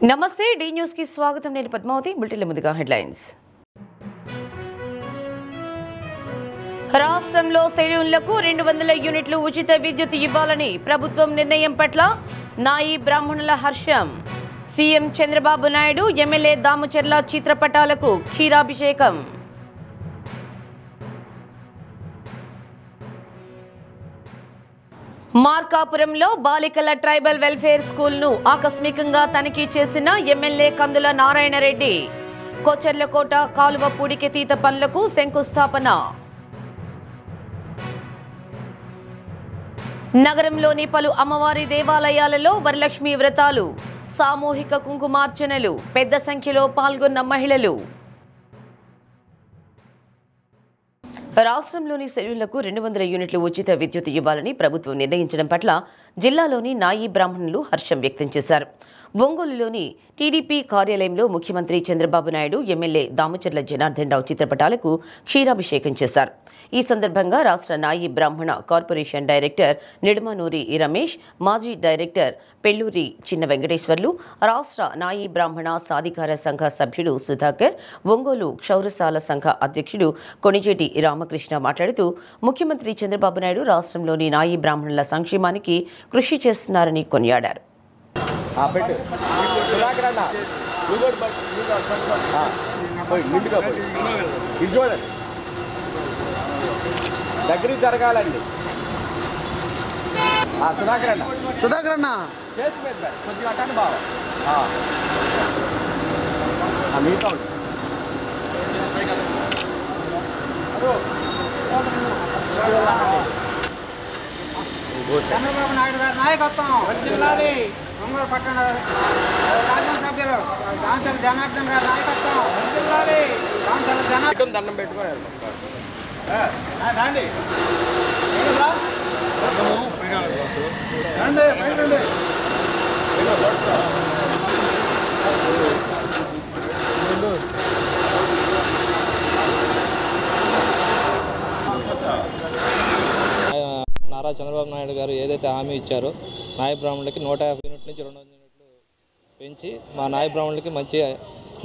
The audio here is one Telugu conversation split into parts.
నమస్తే డి న్యూస్ కి స్వాగతం. నేను పద్మావతి. బులెటిన్ల ముందుగా హెడ్లైన్స్. రాష్ట్రంలో సెలూన్లకు 200 యూనిట్లు ఉచిత విద్యుత్ ఇవ్వాలని ప్రభుత్వం నిర్ణయం పట్ల నాయి బ్రాహ్మణుల హర్షం. సీఎం చంద్రబాబు నాయుడు ఎమ్మెల్యే దామచర్ల చిత్రపటాలకు క్షీరాభిషేకం. మార్కాపురంలో బాలికల ట్రైబల్ వెల్ఫేర్ స్కూల్ను ఆకస్మికంగా తనిఖీ చేసిన ఎమ్మెల్యే కందుల నారాయణరెడ్డి. కొచెర్లకోట కాలువ పూడికెతీత పనులకు శంకుస్థాపన. నగరంలోని పలు అమ్మవారి దేవాలయాలలో వరలక్ష్మి వ్రతాలు, సామూహిక కుంకుమార్చనలు, పెద్ద సంఖ్యలో పాల్గొన్న మహిళలు. రాష్ట్రంలోని సెలూన్లకు 200 యూనిట్లు ఉచిత విద్యుత్ ఇవ్వాలని ప్రభుత్వం నిర్ణయించడం పట్ల జిల్లాలోని నాయి బ్రాహ్మణులు హర్షం వ్యక్తం చేశారు. ఒంగోలులోని టీడీపీ కార్యాలయంలో ముఖ్యమంత్రి చంద్రబాబు నాయుడు, ఎమ్మెల్యే దామచర్ల జనార్దన్ రావు చిత్రపటాలకు క్షీరాభిషేకం చేశారు. ఈ సందర్భంగా రాష్ట్ర నాయి బ్రాహ్మణ కార్పొరేషన్ డైరెక్టర్ నిడుమనూరి రమేష్, మాజీ డైరెక్టర్ పెళ్లూరి చిన్న వెంకటేశ్వర్లు, రాష్ట్ర నాయి బ్రాహ్మణ సాధికార సంఘ సభ్యుడు సుధాకర్, ఒంగోలు క్షౌరశాల సంఘ అధ్యక్షుడు కొణిజేటి రామకృష్ణ మాట్లాడుతూ ముఖ్యమంత్రి చంద్రబాబు నాయుడు రాష్ట్రంలోని నాయి బ్రాహ్మణుల సంక్షేమానికి కృషి చేస్తున్నారని కొనియాడారు. దగ్గరికి జరగాలండి. సుధాకర్ అన్న చేసి కొద్దిగా అట్టండి బాగా మీతో చంద్రబాబు నాయుడు గారి నాయకత్వం ఒంగోలు పట్టణ శాసనసభ్యులు దామచర్ల జనార్దన్ గారి నాయకత్వం దండం పెట్టుకోవాలి. నారా చంద్రబాబు నాయుడు గారు ఏదైతే హామీ ఇచ్చారో నాయ బ్రాహ్మణులకి 150 యూనిట్ నుంచి 200 యూనిట్లు పెంచి మా నాయ బ్రాహ్మణులకి మంచి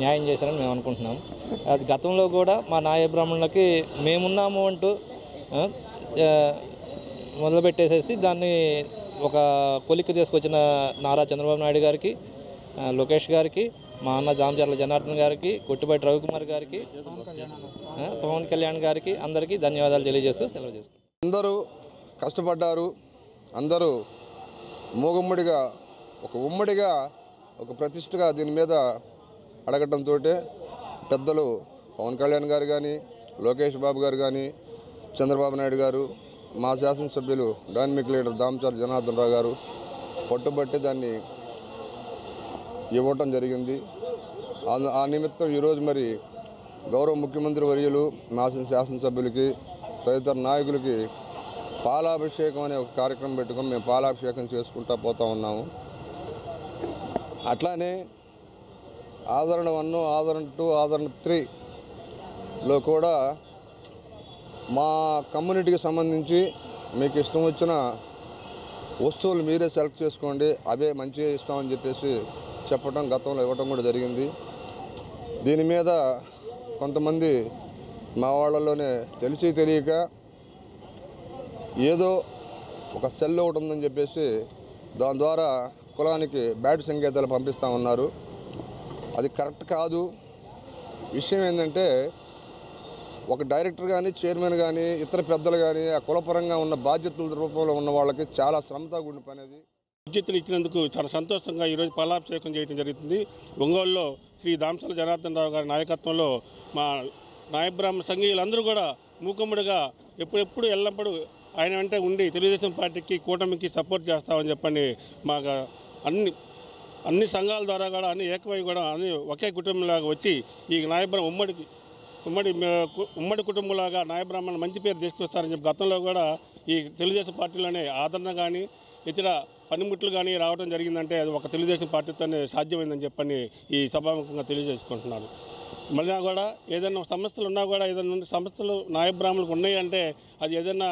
న్యాయం చేశారని మేము అనుకుంటున్నాం. అది గతంలో కూడా మా నాయ బ్రాహ్మణులకి మేమున్నాము అంటూ మొదలుపెట్టేసేసి దాన్ని ఒక కొలిక్కి తీసుకొచ్చిన నారా చంద్రబాబు నాయుడు గారికి, లోకేష్ గారికి, మా అన్న దామచర్ల జనార్దన్ గారికి, కొట్టిపాటి రవికుమార్ గారికి, పవన్ కళ్యాణ్ గారికి అందరికీ ధన్యవాదాలు తెలియజేస్తూ సెలవు చేసుకుంటాం. అందరూ కష్టపడ్డారు. అందరూ మూగుమ్మడిగా ఉమ్మడిగా ఒక ప్రతిష్టగా దీని మీద అడగటంతో పెద్దలు పవన్ కళ్యాణ్ గారు కానీ, లోకేష్ బాబు గారు కానీ, చంద్రబాబు నాయుడు గారు, మా శాసనసభ్యులు డైనమిక్ లీడర్ దామచర్ల జనార్దన్ రావు గారు పట్టుబట్టి దాన్ని ఇవ్వటం జరిగింది. ఆ నిమిత్తం ఈరోజు మరి గౌరవ ముఖ్యమంత్రి వర్యులు, మా శాసనసభ్యులకి, తదితర నాయకులకి పాలాభిషేకం అనే ఒక కార్యక్రమం పెట్టుకొని మేము పాలాభిషేకం చేసుకుంటూ పోతూ ఉన్నాము. అట్లానే ఆదరణ 1, ఆదరణ 2, ఆదరణ 3లో కూడా మా కమ్యూనిటీకి సంబంధించి మీకు ఇష్టం వచ్చిన వస్తువులు మీరే సెలెక్ట్ చేసుకోండి, అవే మంచిగా ఇస్తామని చెప్పేసి చెప్పడం గతంలో ఇవ్వటం కూడా జరిగింది. దీని మీద కొంతమంది మా వాళ్ళలోనే తెలిసి తెలియక ఏదో ఒక సెల్ ఒకటి ఉందని చెప్పేసి దాని ద్వారా కులానికి బ్యాడ్ సంకేతాలు పంపిస్తూ ఉన్నారు. అది కరెక్ట్ కాదు. విషయం ఏంటంటే ఒక డైరెక్టర్ కానీ, చైర్మన్ కానీ, ఇతర పెద్దలు కానీ ఆ కులపరంగా ఉన్న బాధ్యతల రూపంలో ఉన్న వాళ్ళకి చాలా శ్రమతో కూడిన పని. అది విద్యుత్తులు ఇచ్చినందుకు చాలా సంతోషంగా ఈరోజు పాలాభిషేకం చేయడం జరుగుతుంది. ఒంగోలులో శ్రీ దామచర్ల జనార్దన్ రావు గారి నాయకత్వంలో మా నాయ బ్రాహ్మణ సంఘీయులందరూ కూడా మూకుమ్మడిగా ఎప్పుడెప్పుడు ఎల్లప్పుడూ ఆయన వెంట ఉండి తెలుగుదేశం పార్టీకి, కూటమికి సపోర్ట్ చేస్తామని చెప్పని మాకు అన్ని సంఘాల ద్వారా కూడా అన్ని ఏకమై కూడా అన్ని ఒకే కుటుంబంలాగా వచ్చి ఈ నాయ ఉమ్మడి కుటుంబంలాగా నాయ బ్రాహ్మణ మంచి పేరు తీసుకొస్తారని చెప్పి గతంలో కూడా ఈ తెలుగుదేశం పార్టీలోనే ఆదరణ కానీ, ఇతర పనిముట్లు కానీ రావడం జరిగిందంటే అది ఒక తెలుగుదేశం పార్టీతోనే సాధ్యమైందని చెప్పని ఈ సభాముఖంగా తెలియజేసుకుంటున్నాను. మళ్ళీ కూడా ఏదైనా సమస్యలు ఉన్నా కూడా ఏదైనా సమస్యలు నాయ బ్రాహ్మణులకు ఉన్నాయంటే అది ఏదైనా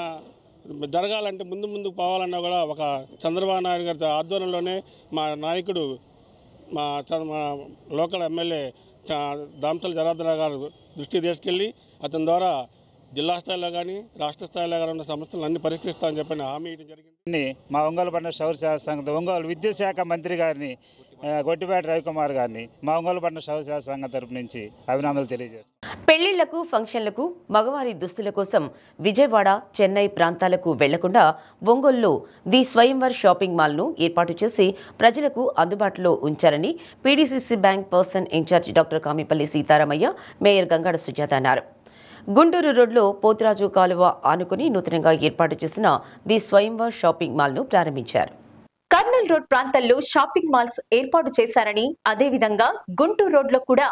జరగాలంటే ముందుకు పోవాలన్నా కూడా ఒక చంద్రబాబు నాయుడు గారి ఆధ్వర్యంలోనే మా నాయకుడు మా లోకల్ ఎమ్మెల్యే దామచర్ల జనార్దన్ రావు గారు దృష్టికి తీసుకెళ్ళి అతని ద్వారా జిల్లా స్థాయిలో కానీ రాష్ట్ర స్థాయిలో కానీ ఉన్న సమస్యలను అన్ని పరిష్కరిస్తామని చెప్పని హామీ ఇవ్వడం జరిగింది. మా ఒంగోలు పట్టణ శౌర్య సేవా సంఘం ఒంగోలు విద్యాశాఖ మంత్రి గారిని గొట్టిపాటి రవికుమార్ గారిని మా ఒంగోలు పట్టణ శౌర్య సేవా సంఘం తరపు నుంచి అభినందనలు తెలియజేస్తాం. పెళ్లిళ్లకు, ఫంక్షన్లకు, మగవారి దుస్తుల కోసం విజయవాడ, చెన్నై ప్రాంతాలకు వెళ్లకుండా ఒంగోలులో ది స్వయంవర్ షాపింగ్ మాల్ను ఏర్పాటు చేసి ప్రజలకు అందుబాటులో ఉంచారని PDCC bank person incharge doctor Kamipalli Sitaramayya, mayor Gangada Sujatha అన్నారు. గుంటూరు రోడ్లో పోతురాజు కాలువ ఆనుకుని నూతనంగా ఏర్పాటు చేసిన ది స్వయంవర్ షాపింగ్ మాల్ను ప్రారంభించారు. కర్నూలు రోడ్ ప్రాంతాల్లో షాపింగ్ మాల్స్ ఏర్పాటు చేశారని, అదేవిధంగా గుంటూరు రోడ్లో కూడా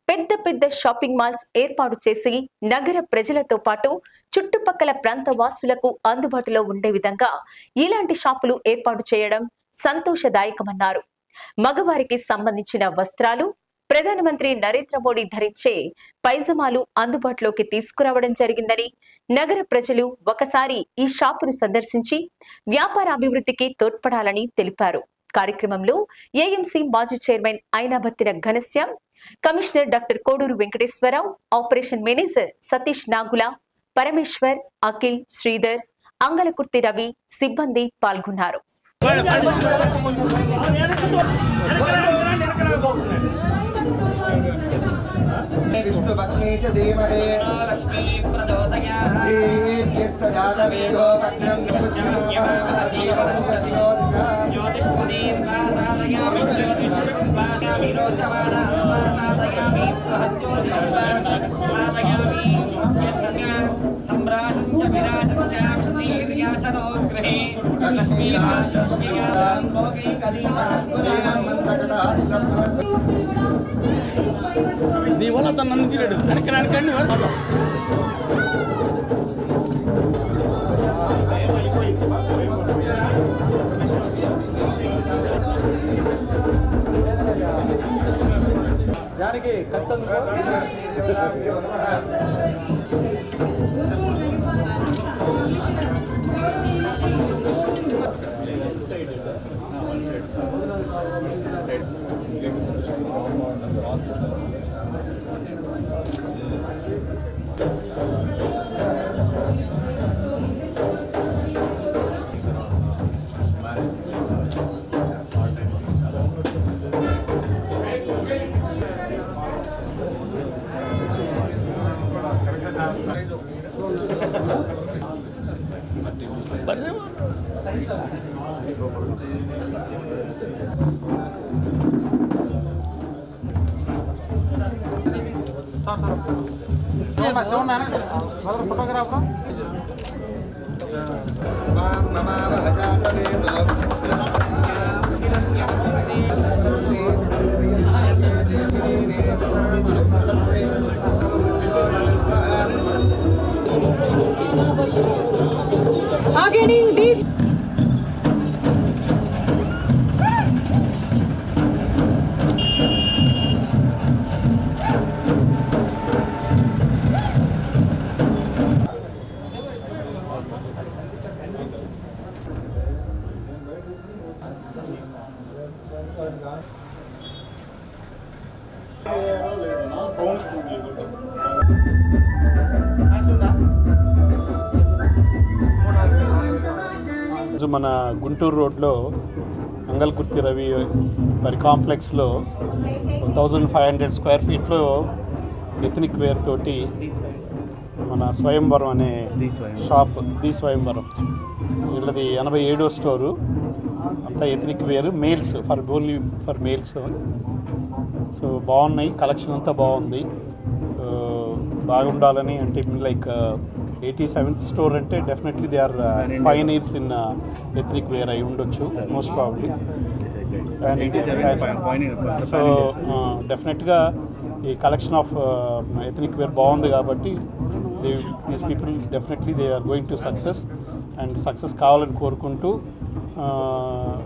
పెద్ద పెద్ద షాపింగ్ మాల్స్ ఏర్పాటు చేసి నగర ప్రజలతో పాటు చుట్టుపక్కల ప్రాంత వాసులకు అందుబాటులో ఉండే విధంగా ఇలాంటి షాపులు ఏర్పాటు చేయడం సంతోషదాయకమన్నారు. మగవారికి సంబంధించిన వస్త్రాలు, ప్రధానమంత్రి నరేంద్ర మోడీ ధరించే పైజమాలు అందుబాటులోకి తీసుకురావడం జరిగిందని, నగర ప్రజలు ఒకసారి ఈ షాపును సందర్శించి వ్యాపార అభివృద్ధికి తోడ్పడాలని తెలిపారు. కార్యక్రమంలో ఏఎంసీ మాజీ chairman Ainabathina Ghanshyam, commissioner doctor Koduru Venkateswararao, operation manager Satish Nagula, Parameshwar, Akhil, Sridhar, Angalakurthi Ravi సిబ్బంది పాల్గొన్నారు. विष्णु पत्नी च धीमहि लक्ष्मी प्रचोदयात् यस्य जातवेदो भग्नं ज्योतिष्पदीर्वासादयामि ज्योतिष्पदयामि रोचमानासादयामि प्रहज्योतिर्वासादयामि सम्राजं च विराजं च श्रीर्याचनो गृहे लक्ष्मीराजस्यां भोगे कदीमा నీ వల్ల తను నన్ను తీరాడు వెనకరానికండి దానికి ఫోటోగ్రాఫర్ Getting this. మన గుంటూరు రోడ్లో అంగల్కుర్తి రవి వారి కాంప్లెక్స్లో 1500 స్క్వేర్ ఫీట్లో ఎథనిక్ వేర్ తోటి మన స్వయంవరం అనే షాప్, ది స్వయంవరం వీళ్ళది 87వ స్టోరు. అంతా ethnic wear, males only for males. So బాగున్నాయి, కలెక్షన్ అంతా బాగుంది, బాగుండాలని. అంటే లైక్ 87th స్టోర్ అంటే definitely they are pioneers in ethnic wear అయి ఉండొచ్చు మోస్ట్ ప్రాబ్లీ. సో డెఫినెట్గా ఈ కలెక్షన్ ఆఫ్ ఎథనిక్ వేర్ బాగుంది కాబట్టి these people definitely they are going to success and success కావాలని కోరుకుంటూ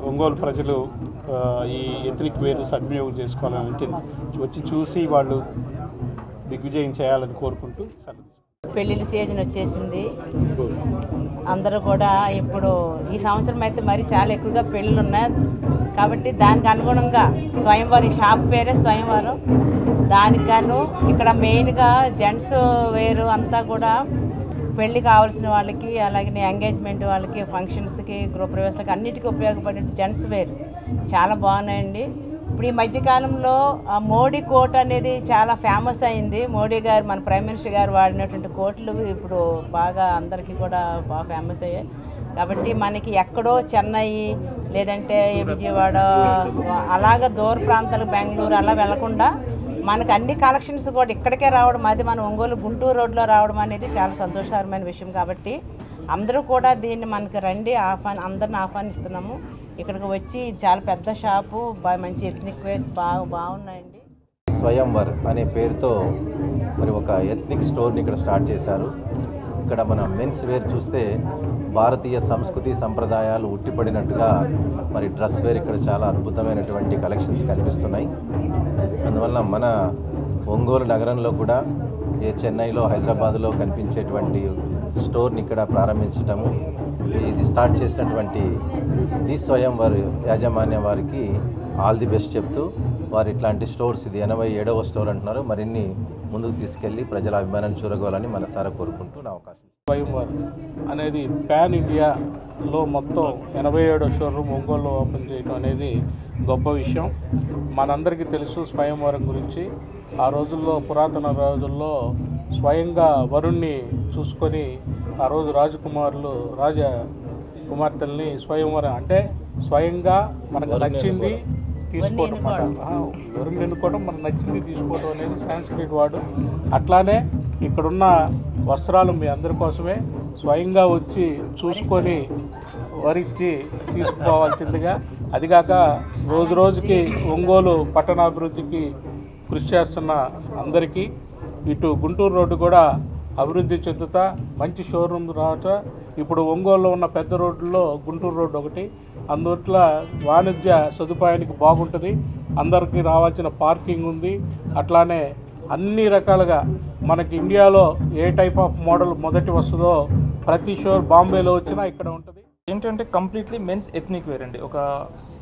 ఒంగోలు ప్రజలు ఈ ఎథనిక్ వేర్ సద్వినియోగం చేసుకోవాలని వచ్చి చూసి వాళ్ళు దిగ్విజయం చేయాలని కోరుకుంటూ సెలవు. పెళ్ళిళ్ళ సీజన్ వచ్చేసింది. అందరూ కూడా ఇప్పుడు ఈ సంవత్సరం అయితే మరి చాలా ఎక్కువగా పెళ్ళిళ్ళు ఉన్నాయి. కాబట్టి దానికి అనుగుణంగా స్వయంవరం షాప్ పేరే స్వయంవరం. దానికి గాను ఇక్కడ మెయిన్గా జెంట్స్ వేరు అంతా కూడా పెళ్ళి కావాల్సిన వాళ్ళకి, అలాగే ఎంగేజ్మెంట్ వాళ్ళకి, ఫంక్షన్స్కి, గృహప్రవేశాలకి అన్నిటికీ ఉపయోగపడే జెంట్స్ వేరు చాలా బాగున్నాయండి. ఇప్పుడు ఈ మధ్యకాలంలో మోడీ కోట్ అనేది చాలా ఫేమస్ అయింది. మోడీ గారు, మన ప్రైమ్ మినిస్టర్ గారు వాడినటువంటి కోట్లు ఇప్పుడు బాగా అందరికీ కూడా బాగా ఫేమస్ అయ్యాయి. కాబట్టి మనకి ఎక్కడో చెన్నై లేదంటే విజయవాడ అలాగ దూర ప్రాంతాలకు బెంగళూరు అలా వెళ్లకుండా మనకు అన్ని కలెక్షన్స్ కూడా ఇక్కడికే రావడం, అది మన ఒంగోలు గుంటూరు రోడ్లో రావడం అనేది చాలా సంతోషకరమైన విషయం. కాబట్టి అందరూ కూడా దీన్ని మనకి రండి అందరిని ఆహ్వానిస్తున్నాము. ఇక్కడికి వచ్చి చాలా పెద్ద షాపు, మంచి ఎథ్నిక్ వేర్స్ బాగున్నాయండి. స్వయంవర్ అనే పేరుతో మరి ఒక ఎథ్నిక్ స్టోర్ని ఇక్కడ స్టార్ట్ చేశారు. ఇక్కడ మన మెన్స్ వేర్ చూస్తే భారతీయ సంస్కృతి సంప్రదాయాలు ఉట్టిపడినట్టుగా మరి డ్రెస్ వేర్ ఇక్కడ చాలా అద్భుతమైనటువంటి కలెక్షన్స్ కనిపిస్తున్నాయి. అందువల్ల మన ఒంగోలు నగరంలో కూడా చెన్నైలో, హైదరాబాద్లో కనిపించేటువంటి స్టోర్ని ఇక్కడ ప్రారంభించటము, ఇది స్టార్ట్ చేసినటువంటి ది స్వయంవర్ యాజమాన్య వారికి ఆల్ ది బెస్ట్ చెప్తూ, వారు ఇట్లాంటి స్టోర్స్, ఇది 87వ స్టోర్ అంటున్నారు, మరిన్ని ముందుకు తీసుకెళ్లి ప్రజల అభిమానాన్ని చూరగోవాలని మనసారా కోరుకుంటూ నా అవకాశం. స్వయంవర్ అనేది పాన్ ఇండియాలో మొత్తం 87వ షోరూమ్ ఒంగోలులో ఓపెన్ చేయడం అనేది గొప్ప విషయం. మనందరికీ తెలుసు స్వయంవరం గురించి. ఆ రోజుల్లో, పురాతన రోజుల్లో స్వయంగా వరుణ్ణి చూసుకొని ఆ రోజు రాజకుమారులు, కుమార్తెల్ని స్వయంవరం అంటే స్వయంగా మనకు నచ్చింది తీసుకోవడం అన్నమాట. వరుణ్ణి ఎన్నుకోవడం, మనకు నచ్చింది తీసుకోవడం అనేది సాంస్క్రిట్ వాడు. అట్లానే ఇక్కడున్న వస్త్రాలు మీ అందరి కోసమే స్వయంగా వచ్చి చూసుకొని వరించి తీసుకుపోవాల్సిందిగా, అదిగాక రోజు రోజుకి ఒంగోలు పట్టణాభివృద్ధికి కృషి చేస్తున్న అందరికీ, ఇటు గుంటూరు రోడ్డు కూడా అభివృద్ధి చెందుతా మంచి షోరూమ్ రావట. ఇప్పుడు ఒంగోలులో ఉన్న పెద్ద రోడ్లలో గుంటూరు రోడ్డు ఒకటి, అందువల్ల వాణిజ్య సదుపాయానికి బాగుంటుంది. అందరికీ రావాల్సిన పార్కింగ్ ఉంది. అట్లానే అన్ని రకాలుగా మనకి ఇండియాలో ఏ టైప్ ఆఫ్ మోడల్ మొదటి వస్తుందో ప్రతి షోర్ బాంబేలో వచ్చినా ఇక్కడ ఉంటుంది. ఏంటంటే కంప్లీట్లీ మెన్స్ ఎథ్నిక్ వేర్ అండి. ఒక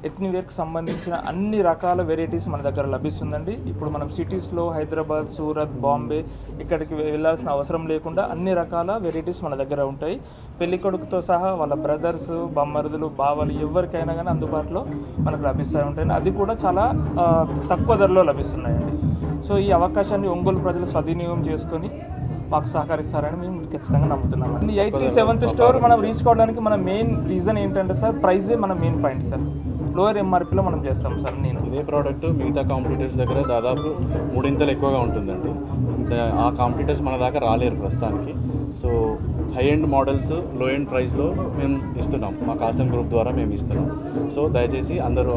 ఎథ్నిక్ వేర్కి సంబంధించిన అన్ని రకాల వెరైటీస్ మన దగ్గర లభిస్తుందండి. ఇప్పుడు మనం సిటీస్లో హైదరాబాద్, సూరత్, బాంబే ఇక్కడికి వెళ్ళాల్సిన అవసరం లేకుండా అన్ని రకాల వెరైటీస్ మన దగ్గర ఉంటాయి. పెళ్ళికొడుకుతో సహా వాళ్ళ బ్రదర్స్, బమ్మరుదులు, బావలు ఎవరికైనా కానీ అందుబాటులో మనకు లభిస్తూ ఉంటాయి. అది కూడా చాలా తక్కువ ధరలో లభిస్తున్నాయండి. సో ఈ అవకాశాన్ని ఒంగోలు ప్రజలు సద్వినియోగం చేసుకొని మాకు సహకరిస్తారని మేము ఖచ్చితంగా నమ్ముతున్నాం. 87th స్టోర్ మనం రీచ్ కావడానికి మన మెయిన్ రీజన్ ఏంటంటే సార్, ప్రైజే మన మెయిన్ పాయింట్ సార్. లోయర్ ఎంఆర్పీలో మనం చేస్తాం సార్. ఇదే ప్రోడక్ట్ మిగతా కాంపిటీటర్స్ దగ్గర దాదాపు 3 ఎక్కువగా ఉంటుందండి. ఆ కాంపిటీటర్స్ మన దాకా రాలేరు ప్రస్తుతానికి. సో హై ఎండ్ మోడల్స్ లో ఎండ్ ప్రైస్లో మేము ఇస్తున్నాం, మా కాసం గ్రూప్ ద్వారా మేము ఇస్తున్నాం. సో దయచేసి అందరూ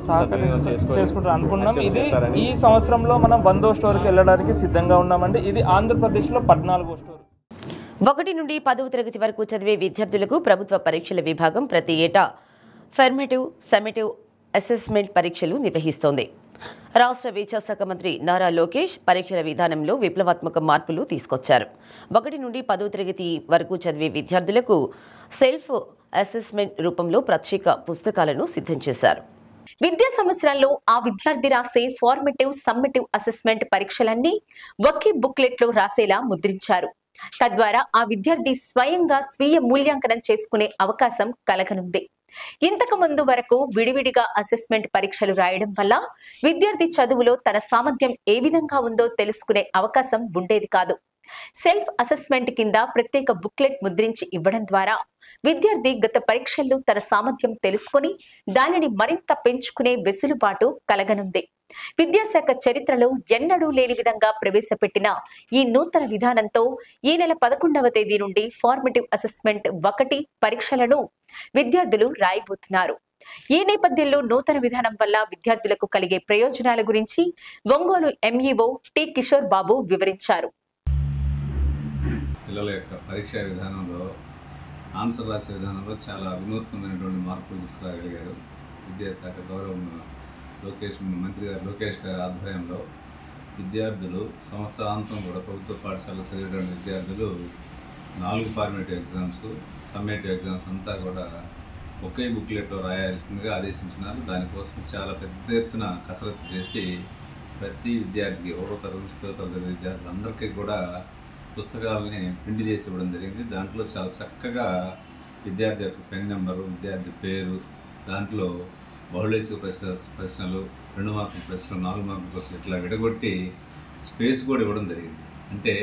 చేసుకుంటారు అనుకున్నాం. ఇది ఈ సంవత్సరంలో మనం 100వ స్టోర్కి వెళ్ళడానికి సిద్ధంగా ఉన్నామండి. ఇది ఆంధ్రప్రదేశ్లో 14వ స్టోర్. 1 నుండి 10వ తరగతి వరకు చదివే విద్యార్థులకు ప్రభుత్వ పరీక్షల విభాగం ప్రతి ఏటా ఫర్మేటివ్, సమ్మేటివ్ అసెస్మెంట్ పరీక్షలు నిర్వహిస్తోంది. రాష్ట్ర విద్యాశాఖ మంత్రి నారా లోకేష్ పరీక్షల విధానంలో విప్లవాత్మక మార్పులు తీసుకొచ్చారు. 1 నుండి 10వ తరగతి వరకు చదివే విద్యార్థులకు సెల్ఫ్ అసెస్మెంట్ రూపంలో ప్రత్యేక పుస్తకాలను సిద్ధం చేశారు. విద్యా సంవత్సరాల్లో ఆ విద్యార్థి రాసే ఫార్మేటివ్, సమ్మేటివ్ అసెస్మెంట్ పరీక్షలన్నీ ఒకే బుక్లెట్ లో రాసేలా ముద్రించారు. తద్వారా ఆ విద్యార్థి స్వయంగా స్వీయ మూల్యాంకనం చేసుకునే అవకాశం కలగనుంది. ఇంతకు ముందు వరకు విడివిడిగా అసెస్మెంట్ పరీక్షలు రాయడం వల్ల విద్యార్థి చదువులో తన సామర్థ్యం ఏ విధంగా ఉందో తెలుసుకునే అవకాశం ఉండేది కాదు. సెల్ఫ్ అసెస్మెంట్ కింద ప్రత్యేక బుక్లెట్ ముద్రించి ఇవ్వడం ద్వారా విద్యార్థి గత పరీక్షల్లో తన సామర్థ్యం తెలుసుకుని దానిని మరింత పెంచుకునే వెసులుబాటు కలగనుంది. విద్యాశాఖ చరిత్రలో ఎన్నడూ లేని విధంగా ప్రవేశపెట్టిన ఈ నూతన విధానంతో ఈ నెల 11వ తేదీ నుండి ఫార్మేటివ్ అసెస్మెంట్ 1 పరీక్షలను విద్యార్థులు రాయబోతున్నారు. ఈ నేపథ్యంలో నూతన విధానం వల్ల విద్యార్థులకు కలిగే ప్రయోజనాల గురించి ఒంగోలు ఎంఈఓ టి కిషోర్ బాబు వివరించారు. పిల్లల యొక్క పరీక్షా విధానంలో, ఆన్సర్ రాసే విధానంలో చాలా వినూత్నమైనటువంటి మార్పులు తీసుకురాగలిగారు. విద్యాశాఖ గౌరవ మంత్రి గారు లోకేష్ గారి ఆధ్వర్యంలో విద్యార్థులు సంవత్సరాంతం కూడా ప్రభుత్వ పాఠశాలలో చదివేటువంటి విద్యార్థులు 4 ఫార్మేటివ్ ఎగ్జామ్స్, సమ్మేటివ్ ఎగ్జామ్స్ అంతా కూడా ఒకే బుక్లెట్లో రాయాల్సిందిగా ఆదేశించినారు. దానికోసం చాలా పెద్ద ఎత్తున కసరత్తు చేసి ప్రతి విద్యార్థికి 1వ తరగతి నుంచి 10వ తరగతి విద్యార్థులందరికీ కూడా పుస్తకాలని ప్రింట్ చేసి ఇవ్వడం జరిగింది. దాంట్లో చాలా చక్కగా విద్యార్థి యొక్క పెన్ నెంబరు, విద్యార్థి పేరు, దాంట్లో బహుళైచ్ఛిక ప్రశ్నలు, 2 మార్కుల ప్రశ్నలు, 4 మార్కుల ప్రశ్నలు ఇట్లా విడగొట్టి స్పేస్ కూడా ఇవ్వడం జరిగింది. అంటే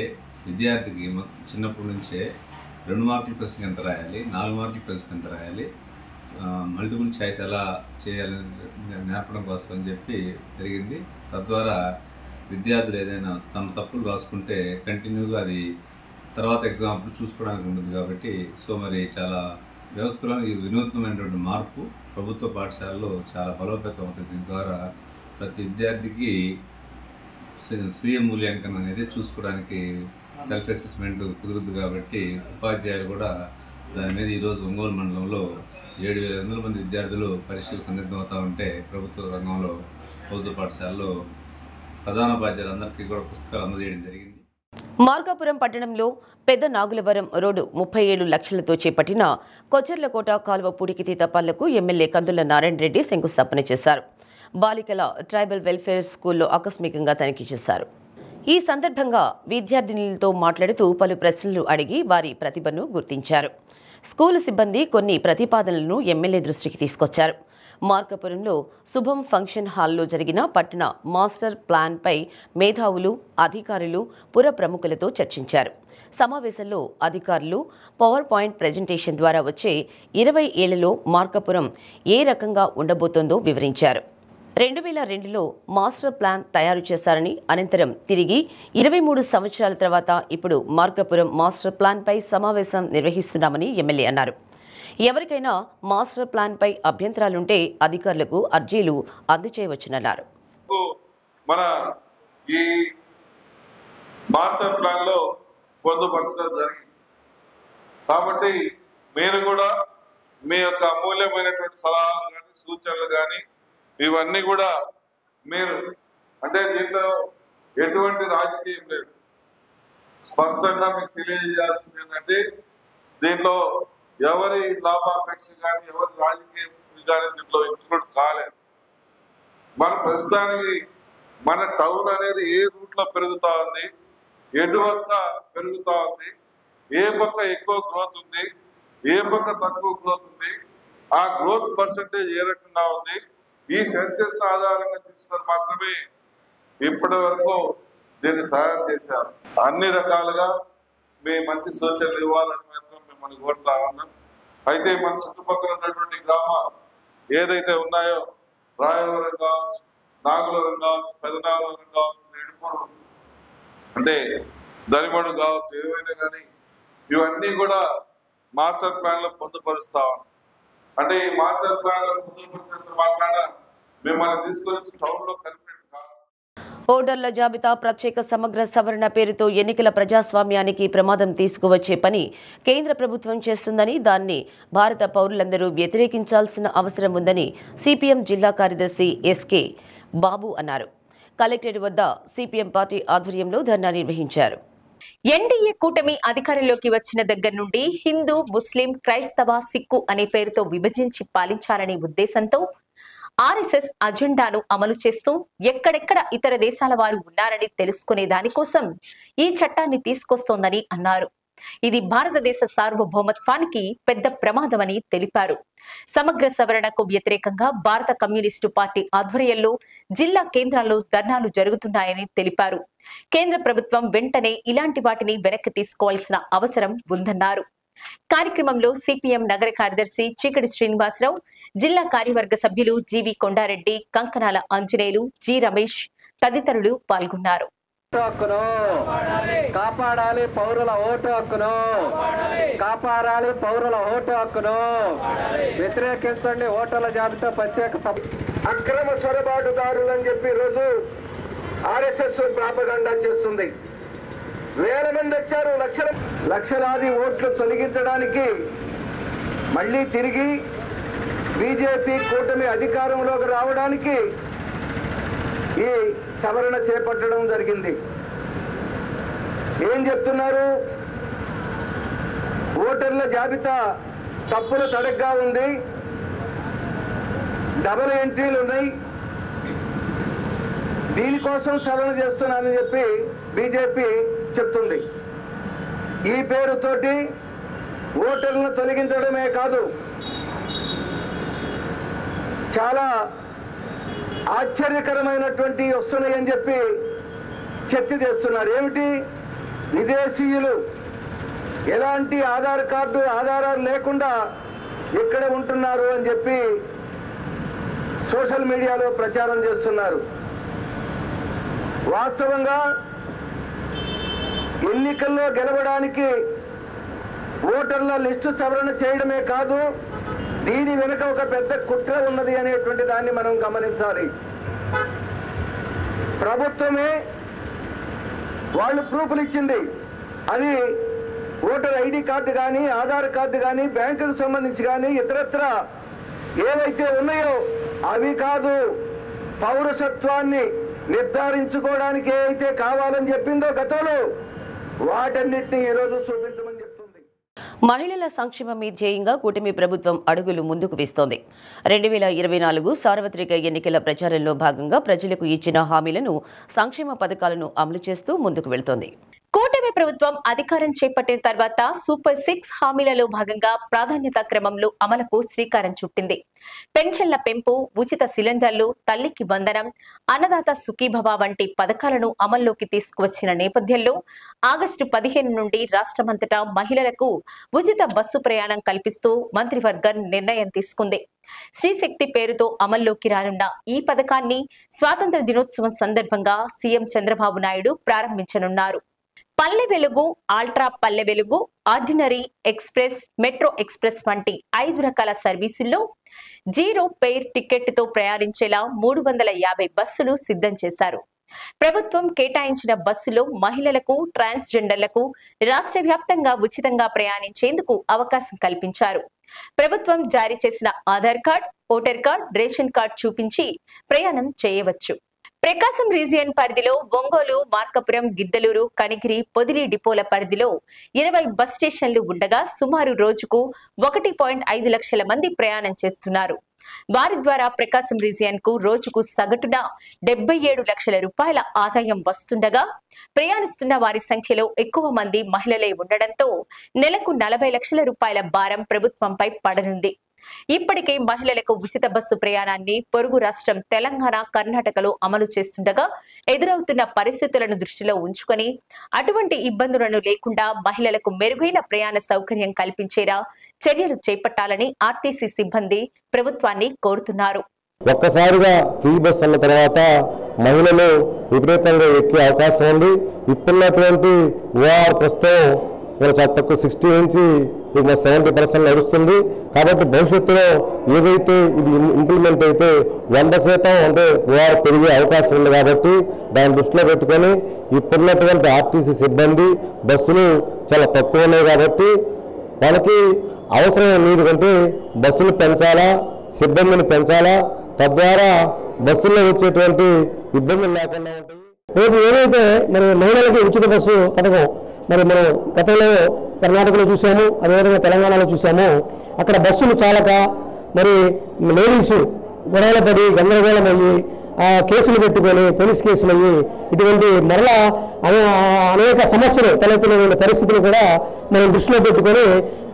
విద్యార్థికి చిన్నప్పటి నుంచే 2 మార్కుల ప్రశ్నకి ఎంత రాయాలి, 4 మార్కుల ప్రశ్నకి ఎంత రాయాలి, మల్టిపుల్ చాయిస్ ఎలా చేయాలని నేర్పడం కోసం అని చెప్పి జరిగింది. తద్వారా విద్యార్థులు ఏదైనా తమ తప్పులు రాసుకుంటే కంటిన్యూగా అది తర్వాత ఎగ్జాంపుల్ చూసుకోవడానికి ఉంటుంది కాబట్టి మరి చాలా వ్యవస్థలో ఈ వినూత్నమైనటువంటి మార్పు ప్రభుత్వ పాఠశాలలో చాలా బలోపేతం అవుతుంది. దీని ద్వారా ప్రతి విద్యార్థికి స్వీయ మూల్యాంకనం అనేది చూసుకోవడానికి సెల్ఫ్ అసెస్మెంట్ కుదురుద్ది కాబట్టి ఉపాధ్యాయులు కూడా దాని మీద ఈరోజు ఒంగోలు మండలంలో 7,500 మంది విద్యార్థులు పరీక్షలు సన్నిద్ధం అవుతూ ఉంటే ప్రభుత్వ రంగంలో ప్రభుత్వ పాఠశాలలో ప్రధానోపాధ్యాయులందరికీ కూడా పుస్తకాలు అందజేయడం జరిగింది. మార్కాపురం పట్టణంలో పెద్ద నాగులవరం రోడ్డు 37 లక్షలతో చేపట్టిన కొచెర్లకోట కాలువ పూడికితీత పనులకు ఎమ్మెల్యే కందుల నారాయణ రెడ్డి శంకుస్థాపన చేశారు. బాలికల ట్రైబల్ వెల్ఫేర్ స్కూల్లో ఆకస్మికంగా తనిఖీ చేశారు. ఈ సందర్భంగా విద్యార్థినులతో మాట్లాడుతూ పలు ప్రశ్నలు అడిగి వారి ప్రతిభను గుర్తించారు. స్కూలు సిబ్బంది కొన్ని ప్రతిపాదనలను ఎమ్మెల్యే దృష్టికి తీసుకొచ్చారు. మార్కాపురంలో శుభం ఫంక్షన్ హాల్లో జరిగిన పట్టణ మాస్టర్ ప్లాన్పై మేధావులు, అధికారులు, పుర ప్రముఖులతో చర్చించారు. సమావేశంలో అధికారులు పవర్ పాయింట్ ప్రెజెంటేషన్ ద్వారా వచ్చే 20 ఏళ్లలో మార్కాపురం ఏ రకంగా ఉండబోతోందో వివరించారు. 2002లో మాస్టర్ ప్లాన్ తయారు చేశారని, అనంతరం తిరిగి 23 సంవత్సరాల తర్వాత ఇప్పుడు మార్కాపురం మాస్టర్ ప్లాన్పై సమావేశం నిర్వహిస్తున్నామని ఎమ్మెల్యే అన్నారు. ఎవరికైనా మాస్టర్ ప్లాన్పై అభ్యంతరాలుంటే అధికారులకు అర్జీలు అందజేయవచ్చునన్నారు. మన ఈ మాస్టర్ ప్లాన్ లో పొందుపరచడం జరిగింది కాబట్టి మీరు కూడా మీ యొక్క అమూల్యమైనటువంటి సలహాలు కానీ సూచనలు కానీ ఇవన్నీ కూడా మీరు అంటే దీంట్లో ఎటువంటి రాజకీయం లేదు. స్పష్టంగా మీకు తెలియజేయాల్సింది ఏంటంటే దీంట్లో ఎవరి లాభాపేక్ష కానీ ఎవరి రాజకీయం కానీ దీంట్లో ఇంక్లూడ్ కాలేదు. మన ప్రస్తుతానికి మన టౌన్ అనేది ఏ రూట్లో పెరుగుతూ ఉంది, ఎటువక్క పెరుగుతూ ఉంది, ఏ పక్క ఎక్కువ గ్రోత్ ఉంది, ఏ పక్క తక్కువ గ్రోత్ ఉంది, ఆ గ్రోత్ పర్సంటేజ్ ఏ రకంగా ఉంది, ఈ సెన్సెస్ ఆధారంగా తీసుకొని మాత్రమే ఇప్పటి వరకు దీన్ని తయారు చేశారు. అన్ని రకాలుగా మీ మంచి సూచనలు ఇవ్వాలని మాత్రం మిమ్మల్ని కోరుతా ఉన్నాం. అయితే మన చుట్టుపక్కల ఉన్నటువంటి గ్రామాలు ఏదైతే ఉన్నాయో రాయవరం కావచ్చు, నాగులవరం కావచ్చు, పెదనాగులవరం కావచ్చు, ఎడుపూరు అంటే దరిమడు కావచ్చు, ఏవైనా కానీ ఇవన్నీ కూడా మాస్టర్ ప్లాన్ లో పొందుపరుస్తా ఉన్నాం. అంటే ఈ మాస్టర్ ప్లాన్ లో పొందుపరిచినంత మాత్రాన మిమ్మల్ని తీసుకొచ్చి టౌన్ లో కలిపి ఓటర్ల జాబితా ప్రత్యేక సమగ్ర సవరణ పేరుతో ఎన్నికల ప్రజాస్వామ్యానికి ప్రమాదం తీసుకువచ్చే పని కేంద్ర ప్రభుత్వం చేస్తుందని, దాన్ని భారత పౌరులందరూ వ్యతిరేకించాల్సిన అవసరం ఉందని సిపిఎం జిల్లా కార్యదర్శి ఎస్కే బాబు అన్నారు. కలెక్టరేట్ వద్ద సిపిఎం పార్టీ ఆధ్వర్యంలో ధర్నా నిర్వహించారు. ఎన్డీఏ కూటమి అధికారంలోకి వచ్చిన దగ్గర నుండి హిందూ, ముస్లిం, క్రైస్తవ, సిక్కు అనే పేరుతో విభజించి పాలించాలనే ఉద్దేశంతో ఆర్ఎస్ఎస్ అజెండాను అమలు చేస్తూ ఎక్కడెక్కడ ఇతర దేశాల వారు ఉన్నారని తెలుసుకునే దానికోసం ఈ చట్టాన్ని తీసుకొస్తోందని అన్నారు. ఇది భారతదేశ సార్వభౌమత్వానికి పెద్ద ప్రమాదమని తెలిపారు. సమగ్ర సవరణకు వ్యతిరేకంగా భారత కమ్యూనిస్టు పార్టీ ఆధ్వర్యంలో జిల్లా కేంద్రాల్లో ధర్నాలు జరుగుతున్నాయని తెలిపారు. కేంద్ర ప్రభుత్వం వెంటనే ఇలాంటి వాటిని వెనక్కి తీసుకోవాల్సిన అవసరం ఉందన్నారు. కార్యక్రమంలో సిపిఎం నగర కార్యదర్శి చీకటి శ్రీనివాసరావు, జిల్లా కార్యవర్గ సభ్యులు జీవి కొండారెడ్డి, కంకనాల ఆంజనేయులు, జి రమేష్ తదితరులు పాల్గొన్నారు. కాపాడాలి పౌరుల ఓటు హక్కును, కాపాడాలి పౌరుల ఓటు హక్కును, వ్యతిరేకించండి ఓటర్ల జాబితా ప్రత్యేక అక్రమ సొరబాటుదారులని చెప్పి ఈరోజు ఆర్ఎస్ఎస్ ప్రాపగండా చేస్తుంది. వేల మంది వచ్చారు, లక్షలాది ఓట్లు తొలగించడానికి మళ్ళీ తిరిగి బీజేపీ కూటమి అధికారంలోకి రావడానికి ఈ సవరణ చేపట్టడం జరిగింది. ఏం చెప్తున్నారు? ఓటర్ల జాబితా తప్పులు తడగ్గా ఉంది, డబుల్ ఎంట్రీలు ఉన్నాయి. దీనికోసం సవరణ చేస్తున్నానని చెప్పి బీజేపీ చెప్తుంది. ఈ పేరుతోటి ఓటర్లను తొలగించడమే కాదు, చాలా ఆశ్చర్యకరమైనటువంటి వస్తున్నాయని చెప్పి చర్చ చేస్తున్నారు. ఏమిటి? విదేశీయులు ఎలాంటి ఆధార్ కార్డు ఆధారాలు లేకుండా ఎక్కడ ఉంటున్నారు అని చెప్పి సోషల్ మీడియాలో ప్రచారం చేస్తున్నారు. వాస్తవంగా ఎన్నికల్లో గెలవడానికి ఓటర్ల లిస్టు సవరణ చేయడమే కాదు, దీని వెనుక ఒక పెద్ద కుట్ర ఉన్నది అనేటువంటి దాన్ని మనం గమనించాలి. ప్రభుత్వమే వాళ్ళు ప్రూఫ్లు ఇచ్చింది. అది ఓటర్ ఐడి కార్డు కానీ, ఆధార్ కార్డు కానీ, బ్యాంకుకు సంబంధించి కానీ ఇతరత్ర ఏవైతే ఉన్నాయో అవి కాదు, పౌరసత్వాన్ని నిర్ధారించుకోవడానికి ఏవైతే కావాలని చెప్పిందో గతంలో వాటన్నిటిని ఈరోజు చూపించమని చెప్తుంది. మహిళల సంక్షేమమే ధ్యేయంగా కూటమి ప్రభుత్వం అడుగులు ముందుకు వేస్తోంది. 2024 సార్వత్రిక ఎన్నికల ప్రచారంలో భాగంగా ప్రజలకు ఇచ్చిన హామీలను, సంక్షేమ పథకాలను అమలు చేస్తూ ముందుకు వెళ్తోంది. కూటమి ప్రభుత్వం అధికారం చేపట్టిన తర్వాత సూపర్ 6 హామీలలో భాగంగా ప్రాధాన్యత క్రమంలో అమలుకు శ్రీకారం చుట్టింది. పెన్షన్ల పెంపు, ఉచిత సిలిండర్లు, తల్లికి వందనం, అన్నదాత సుఖీభవ వంటి పథకాలను అమల్లోకి తీసుకువచ్చిన నేపథ్యంలో ఆగస్టు 15 నుండి రాష్ట్రమంతటా మహిళలకు ఉచిత బస్సు ప్రయాణం కల్పిస్తూ మంత్రివర్గం నిర్ణయం తీసుకుంది. శ్రీశక్తి పేరుతో అమల్లోకి రానున్న ఈ పథకాన్ని స్వాతంత్ర దినోత్సవం సందర్భంగా సీఎం చంద్రబాబు నాయుడు ప్రారంభించనున్నారు. Palle Velugu, ultra Palle Velugu, ordinary express, metro express వంటి 5 రకాల సర్వీసుల్లో జీరో పేర్ టికెట్ తో ప్రయాణించేలా 350 బస్సులు సిద్ధం చేశారు. ప్రభుత్వం కేటాయించిన బస్సులో మహిళలకు, ట్రాన్స్జెండర్లకు రాష్ట్ర వ్యాప్తంగా ఉచితంగా ప్రయాణించేందుకు అవకాశం కల్పించారు. ప్రభుత్వం జారీ చేసిన Aadhaar card, voter card, ration card చూపించి ప్రయాణం చేయవచ్చు. ప్రకాశం రీజియన్ పరిధిలో ఒంగోలు, మార్కాపురం, గిద్దలూరు, కనిగిరి, పొదిలి డిపోల పరిధిలో 20 బస్ స్టేషన్లు ఉండగా సుమారు రోజుకు 1.5 లక్షల మంది ప్రయాణం చేస్తున్నారు. వారి ద్వారా ప్రకాశం రీజియన్ కు రోజుకు సగటున 77 లక్షల రూపాయల ఆదాయం వస్తుండగా ప్రయాణిస్తున్న వారి సంఖ్యలో ఎక్కువ మంది మహిళలే ఉండడంతో నెలకు 40 లక్షల రూపాయల భారం ప్రభుత్వంపై పడనుంది. ఇప్పటికే మహిళలకు ఉచిత బస్సు ప్రయాణాన్ని పొరుగు రాష్ట్రం తెలంగాణ, కర్ణాటకలో అమలు చేస్తుండగా ఎదురవుతున్న పరిస్థితులను దృష్టిలో ఉంచుకొని అటువంటి ఇబ్బందులను లేకుండా మహిళలకు మెరుగైన ప్రయాణ సౌకర్యం కల్పించేలా చర్యలు చేపట్టాలని ఆర్టీసీ సిబ్బంది ప్రభుత్వాన్ని కోరుతున్నారు. ఒక్కసారిగా ఫ్రీ బస్ అన్న తర్వాత మహిళలు విపరీతంగా ఎక్కే అవకాశం ఉంది. ఇప్పుడున్నటువంటి ఓఆర్ ప్రస్తుతం చాలా తక్కువ 60 నుంచి 70% నడుస్తుంది. కాబట్టి భవిష్యత్తులో ఏదైతే ఇది ఇంప్లిమెంట్ అయితే 100% అంటే ఓఆర్ పెరిగే అవకాశం ఉంది. కాబట్టి దాన్ని దృష్టిలో పెట్టుకొని ఇప్పుడున్నటువంటి ఆర్టీసీ సిబ్బంది బస్సులు చాలా తక్కువ ఉన్నాయి కాబట్టి వాళ్ళకి అవసరమైన నీరు కంటే బస్సులు పెంచాలా, సిబ్బందిని పెంచాలా, తద్వారా బస్సుల్లో వచ్చేటువంటి ఇబ్బందులు లేకుండా ఉంటాయి. రేపు ఏదైతే మరి మహిళలకి ఉచిత బస్సు పథకం మరి మనం గతంలో కర్ణాటకలో చూసాము, అదేవిధంగా తెలంగాణలో చూసాము. అక్కడ బస్సులు చాలక మరి లేడీసు గొడవలు పడి గందరగోళం అయ్యి కేసులు పెట్టుకొని పోలీస్ కేసులు అయ్యి ఇటువంటి మరలా అనేక సమస్యలు తలెత్తిన పరిస్థితులు కూడా మనం దృష్టిలో పెట్టుకొని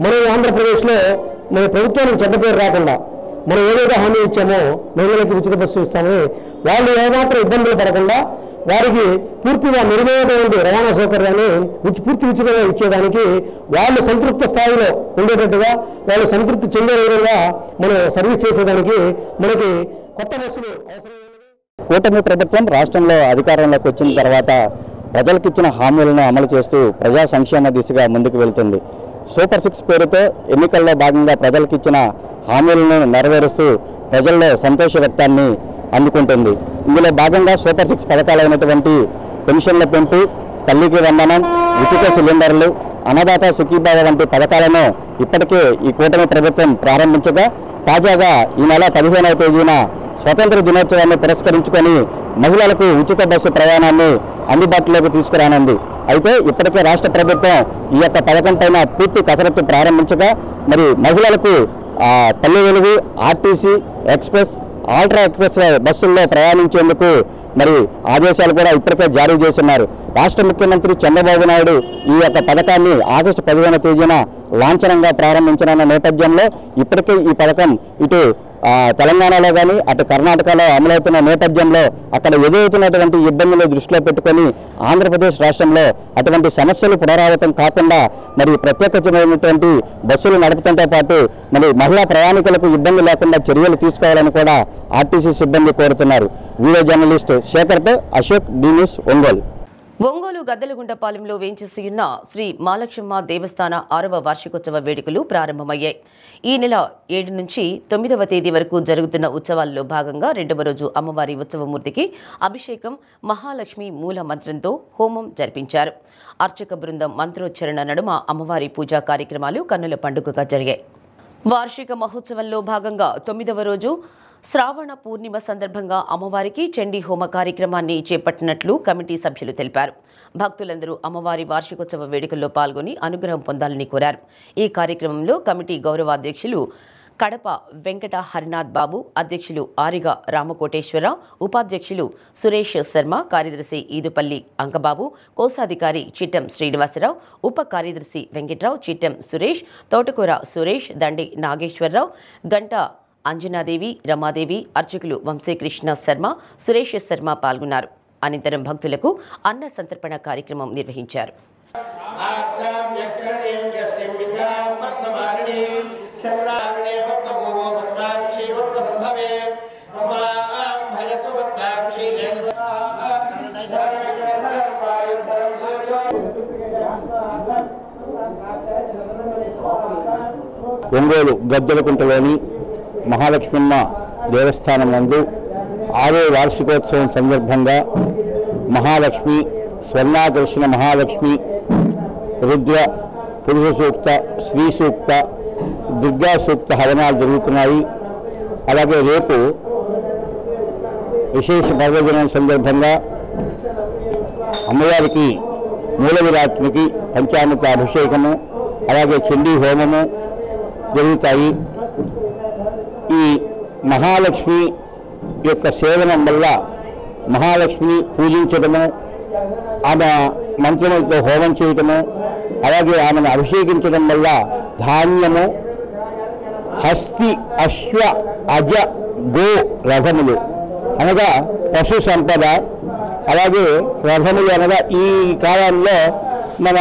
మనం ఆంధ్రప్రదేశ్లో మన ప్రభుత్వానికి చెడ్డ పేరు రాకుండా మనం ఏదైతే హామీ ఇచ్చామో మహిళలకు ఉచిత బస్సు ఇస్తామని వాళ్ళు ఏమాత్రం ఇబ్బందులు పడకుండా వారికి పూర్తిగా మెరుగైనటువంటి రవాణా సౌకర్యాన్ని పూర్తి ఉచితంగా ఇచ్చేదానికి వాళ్ళు సంతృప్త స్థాయిలో ఉండేటట్టుగా వాళ్ళు సంతృప్తి చెందే విధంగా మనం సర్వీస్ చేసేదానికి మనకి కొత్త బస్సులు అవసరం. కూటమి ప్రభుత్వం రాష్ట్రంలో అధికారంలోకి వచ్చిన తర్వాత ప్రజలకు ఇచ్చిన హామీలను అమలు చేస్తూ ప్రజా సంక్షేమ దిశగా ముందుకు వెళ్తుంది. సూపర్ 6 పేరుతో ఎన్నికల్లో భాగంగా ప్రజలకు ఇచ్చిన హామీలను నెరవేరుస్తూ ప్రజల్లో సంతోష వ్యక్తాన్ని అందుకుంటుంది. ఇందులో భాగంగా సూపర్ 6 పథకాలైనటువంటి పెన్షన్ల పెంపు, తల్లికి వందనం, ఉచిత సిలిండర్లు, అన్నదాత సుఖీభావ వంటి పథకాలను ఇప్పటికే ఈ కూటమి ప్రభుత్వం ప్రారంభించగా తాజాగా ఈ నెల 15వ తేదీన స్వతంత్ర దినోత్సవాన్ని పురస్కరించుకొని మహిళలకు ఉచిత బస్సు ప్రయాణాన్ని అందుబాటులోకి తీసుకురానుంది. అయితే ఇప్పటికే రాష్ట్ర ప్రభుత్వం ఈ యొక్క పథకం పైన పూర్తి కసరత్తు ప్రారంభించగా మరి మహిళలకు Palle Velugu, RTC express, ultra express బస్సుల్లో ప్రయాణించేందుకు మరి ఆదేశాలు కూడా ఇప్పటికే జారీ చేస్తున్నారు. రాష్ట్ర ముఖ్యమంత్రి చంద్రబాబు నాయుడు ఈ యొక్క పథకాన్ని ఆగస్టు 15వ తేదీన లాంఛనంగా ప్రారంభించిన నేపథ్యంలో ఇప్పటికే ఈ పథకం ఇటు తెలంగాణలో కానీ అటు కర్ణాటకలో అమలవుతున్న నేపథ్యంలో అక్కడ ఎదురవుతున్నటువంటి ఇబ్బందులు దృష్టిలో పెట్టుకొని ఆంధ్రప్రదేశ్ రాష్ట్రంలో అటువంటి సమస్యలు పునరావృతం కాకుండా మరి ప్రత్యేకమైనటువంటి బస్సులు నడుపుతుంతో పాటు మరి మహిళా ప్రయాణికులకు ఇబ్బంది లేకుండా చర్యలు తీసుకోవాలని కూడా ఆర్టీసీ సిబ్బంది కోరుతున్నారు. వీడియో జర్నలిస్ట్ శేఖర్తో అశోక్, డి న్యూస్, ఒంగోలు. ఒంగోలు గద్దలగుంటపాలెంలో వేంచేసియున్న శ్రీ మహాలక్ష్మమ్మ దేవస్థాన 6వ వార్షికోత్సవ వేడుకలు ప్రారంభమయ్యాయి. ఈ నెల 7 నుంచి 9వ తేదీ వరకు జరుగుతున్న ఉత్సవాల్లో భాగంగా 2వ రోజు అమ్మవారి ఉత్సవమూర్తికి అభిషేకం, మహాలక్ష్మి మూల మంత్రంతో హోమం జరిపించారు. అర్చక బృందం మంత్రోచ్చరణ నడుమ అమ్మవారి పూజా కార్యక్రమాలు కన్నుల పండుగగా జరిగాయి. వార్షిక మహోత్సవంలో భాగంగా 9వ రోజు శ్రావణ పూర్ణిమ సందర్భంగా అమ్మవారికి చండీ హోమ కార్యక్రమాన్ని చేపట్టినట్లు కమిటీ సభ్యులు తెలిపారు. భక్తులందరూ అమ్మవారి వార్షికోత్సవ వేడుకల్లో పాల్గొని అనుగ్రహం పొందాలని కోరారు. ఈ కార్యక్రమంలో కమిటీ గౌరవాధ్యక్షులు కడప వెంకట హరినాథ్ బాబు, అధ్యక్షులు ఆరిగా రామకోటేశ్వరరావు, ఉపాధ్యక్షులు సురేష్ శర్మ, కార్యదర్శి ఈదుపల్లి అంకబాబు, కోశాధికారి చిట్టం శ్రీనివాసరావు, ఉప కార్యదర్శి వెంకట్రావు, చిట్టం సురేష్, తోటకూర సురేష్, దండి నాగేశ్వరరావు, గంట అంజనాదేవి, రమాదేవి, అర్చకులు వంశీకృష్ణ శర్మ, సురేష్ శర్మ పాల్గొన్నారు. అనంతరం భక్తులకు అన్న సంతర్పణ కార్యక్రమం నిర్వహించారు. ఒంగోలు గద్దలకుంటలోని మహాలక్ష్మమ్మ దేవస్థానం నందు 6వ వార్షికోత్సవం సందర్భంగా మహాలక్ష్మి, స్వర్ణాకర్షణ మహాలక్ష్మి, రుద్ర, పురుష సూక్త, శ్రీ సూక్త, దుర్గా సూక్త హవనాలు జరుగుతున్నాయి. అలాగే రేపు విశేష పర్వదినం సందర్భంగా అమ్మవారికి మూల విరాట్నికి పంచామృత అభిషేకము, అలాగే చండీ హోమము జరుగుతాయి. ఈ మహాలక్ష్మి యొక్క సేవనం వల్ల మహాలక్ష్మిని పూజించడము, ఆమె మంత్రములతో హోమం చేయటము, అలాగే ఆమెను అభిషేకించడం వల్ల ధాన్యము, హస్తి, అశ్వ, అజ, గో రథములు అనగా పశు సంపద, అలాగే రథములు అనగా ఈ కాలంలో మన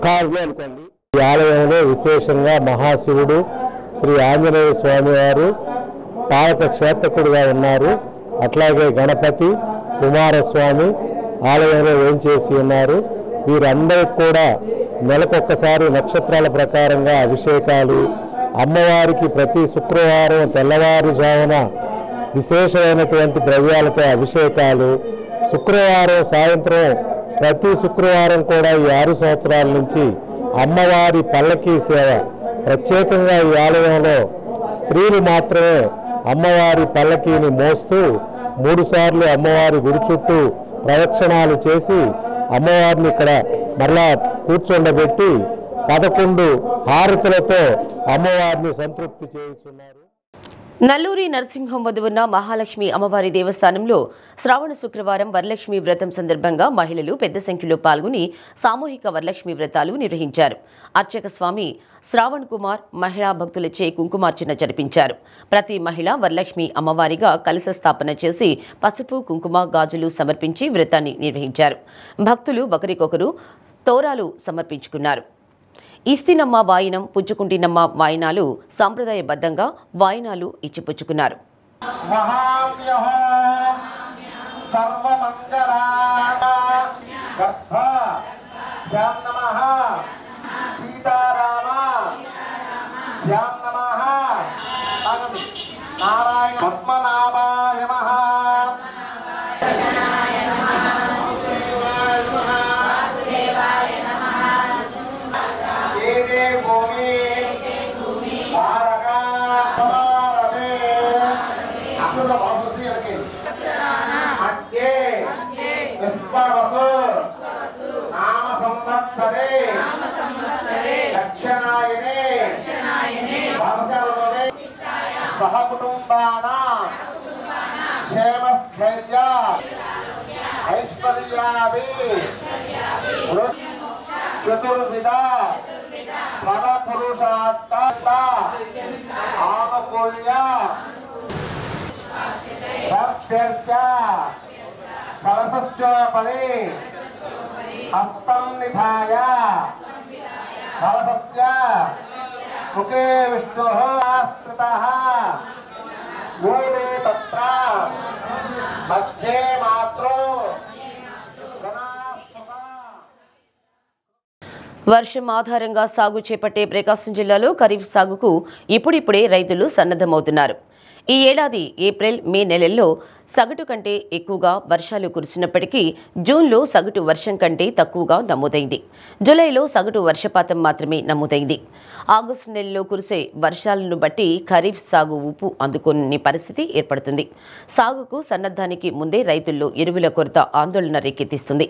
కారులు అనుకోండి. ఈ ఆలయంలో విశేషంగా మహాశివుడు శ్రీ ఆంజనేయ స్వామి వారు పాలక క్షేత్రకుడుగా ఉన్నారు. అట్లాగే గణపతి, కుమారస్వామి ఆలయంలో వేంచేసి ఉన్నారు. వీరందరికీ కూడా నెలకొక్కసారి నక్షత్రాల ప్రకారంగా అభిషేకాలు, అమ్మవారికి ప్రతి శుక్రవారం తెల్లవారుజామున విశేషమైనటువంటి ద్రవ్యాలతో అభిషేకాలు, శుక్రవారం సాయంత్రం ప్రతి శుక్రవారం కూడా ఈ 6 సంవత్సరాల నుంచి అమ్మవారి పల్లకీ సేవ. ప్రత్యేకంగా ఈ ఆలయంలో స్త్రీలు మాత్రమే అమ్మవారి పల్లకీని మోస్తూ 3 సార్లు అమ్మవారి గుడి చుట్టూ ప్రదక్షిణాలు చేసి అమ్మవారిని ఇక్కడ మరలా కూర్చోండబెట్టి 11 హారతులతో అమ్మవారిని సంతృప్తి చేస్తున్నారు. నల్లూరి నరసింహం వద్ద ఉన్న మహాలక్ష్మి అమ్మవారి దేవస్థానంలో శ్రావణ శుక్రవారం వరలక్ష్మి వ్రతం సందర్భంగా మహిళలు పెద్ద సంఖ్యలో పాల్గొని సామూహిక వరలక్ష్మి వ్రతాలు నిర్వహించారు. అర్చక స్వామి శ్రావణ్ కుమార్ మహిళా భక్తులచే కుంకుమార్చన జరిపించారు. ప్రతి మహిళ వరలక్ష్మి అమ్మవారిగా కలశ స్థాపన చేసి పసుపు, కుంకుమ, గాజులు సమర్పించి వ్రతాన్ని నిర్వహించారు. భక్తులు ఒకరికొకరు తోరాలు సమర్పించుకున్నారు. ఇస్తినమ్మ వాయినం, పుచ్చుకుంటినమ్మ వాయినాలు సాంప్రదాయబద్ధంగా వాయినాలు ఇచ్చిపుచ్చుకున్నారు. నామ సంవత్సర उत्सर्जयामि चतुर्विधा फल पुरुषार्थ आमकूल्य कलशश्चोपरि हस्तं निधाय कलशस्य मुखे विष्णुः स्थितः मूले तत्र मध्ये मात्रो వర్షం ఆధారంగా సాగు చేపట్టే ప్రకాశం జిల్లాలో ఖరీఫ్ సాగుకు ఇప్పుడిప్పుడే రైతులు సన్నద్ధమవుతున్నారు. ఈ ఏడాది ఏప్రిల్ మే నెలల్లో సగటు కంటే ఎక్కువగా వర్షాలు కురిసినప్పటికీ జూన్లో సగటు వర్షం కంటే తక్కువగా నమోదైంది. జూలైలో సగటు వర్షపాతం మాత్రమే నమోదైంది. ఆగస్టు నెలలో కురిసే వర్షాలను బట్టి ఖరీఫ్ సాగు ఊపు అందుకోని పరిస్థితి ఏర్పడుతుంది. సాగుకు సన్నద్ధానికి ముందే రైతుల్లో ఎరువుల కొరత ఆందోళన రేకెత్తిస్తుంది.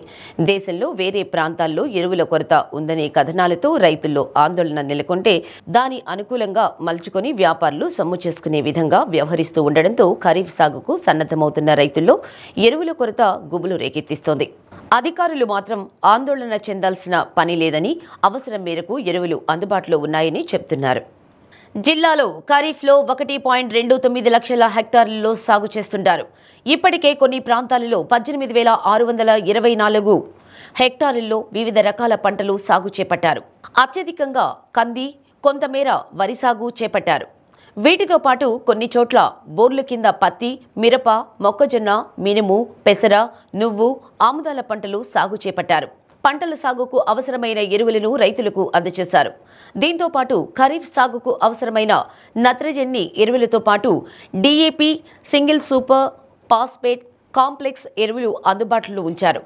దేశంలో వేరే ప్రాంతాల్లో ఎరువుల కొరత ఉందనే కథనాలతో రైతుల్లో ఆందోళన నెలకొంటే దాని అనుకూలంగా మలుచుకొని వ్యాపారులు సొమ్ము చేసుకునే విధంగా వ్యవహరిస్తూ ఉండడంతో ఖరీఫ్ సాగుకు సన్నద్ధమవుతున్న రైతుల్లో ఎరువుల కొరత గుబులు రేకెత్తిస్తోంది. అధికారులు మాత్రం ఆందోళన చెందాల్సిన పని లేదని, అవసరం మేరకు ఎరువులు అందుబాటులో ఉన్నాయని చెప్తున్నారు. జిల్లాలో ఖరీఫ్లో 1.29 లక్షల హెక్టార్లలో సాగు చేస్తుంటారు. ఇప్పటికే కొన్ని ప్రాంతాలలో 18,624 హెక్టార్లలో వివిధ రకాల పంటలు సాగు చేపట్టారు. అత్యధికంగా కంది, కొంతమేర వరి సాగు చేపట్టారు. వీటితో పాటు కొన్ని చోట్ల బోర్ల కింద పత్తి, మిరప, మొక్కజొన్న, మినుము, పెసర, నువ్వు, ఆముదాల పంటలు సాగు చేపట్టారు. పంటల సాగుకు అవసరమైన ఎరువులను రైతులకు అందజేశారు. దీంతో పాటు ఖరీఫ్ సాగుకు అవసరమైన నత్రజని ఎరువులతో పాటు DAP, single super phosphate, complex ఎరువులు అందుబాటులో ఉంచారు.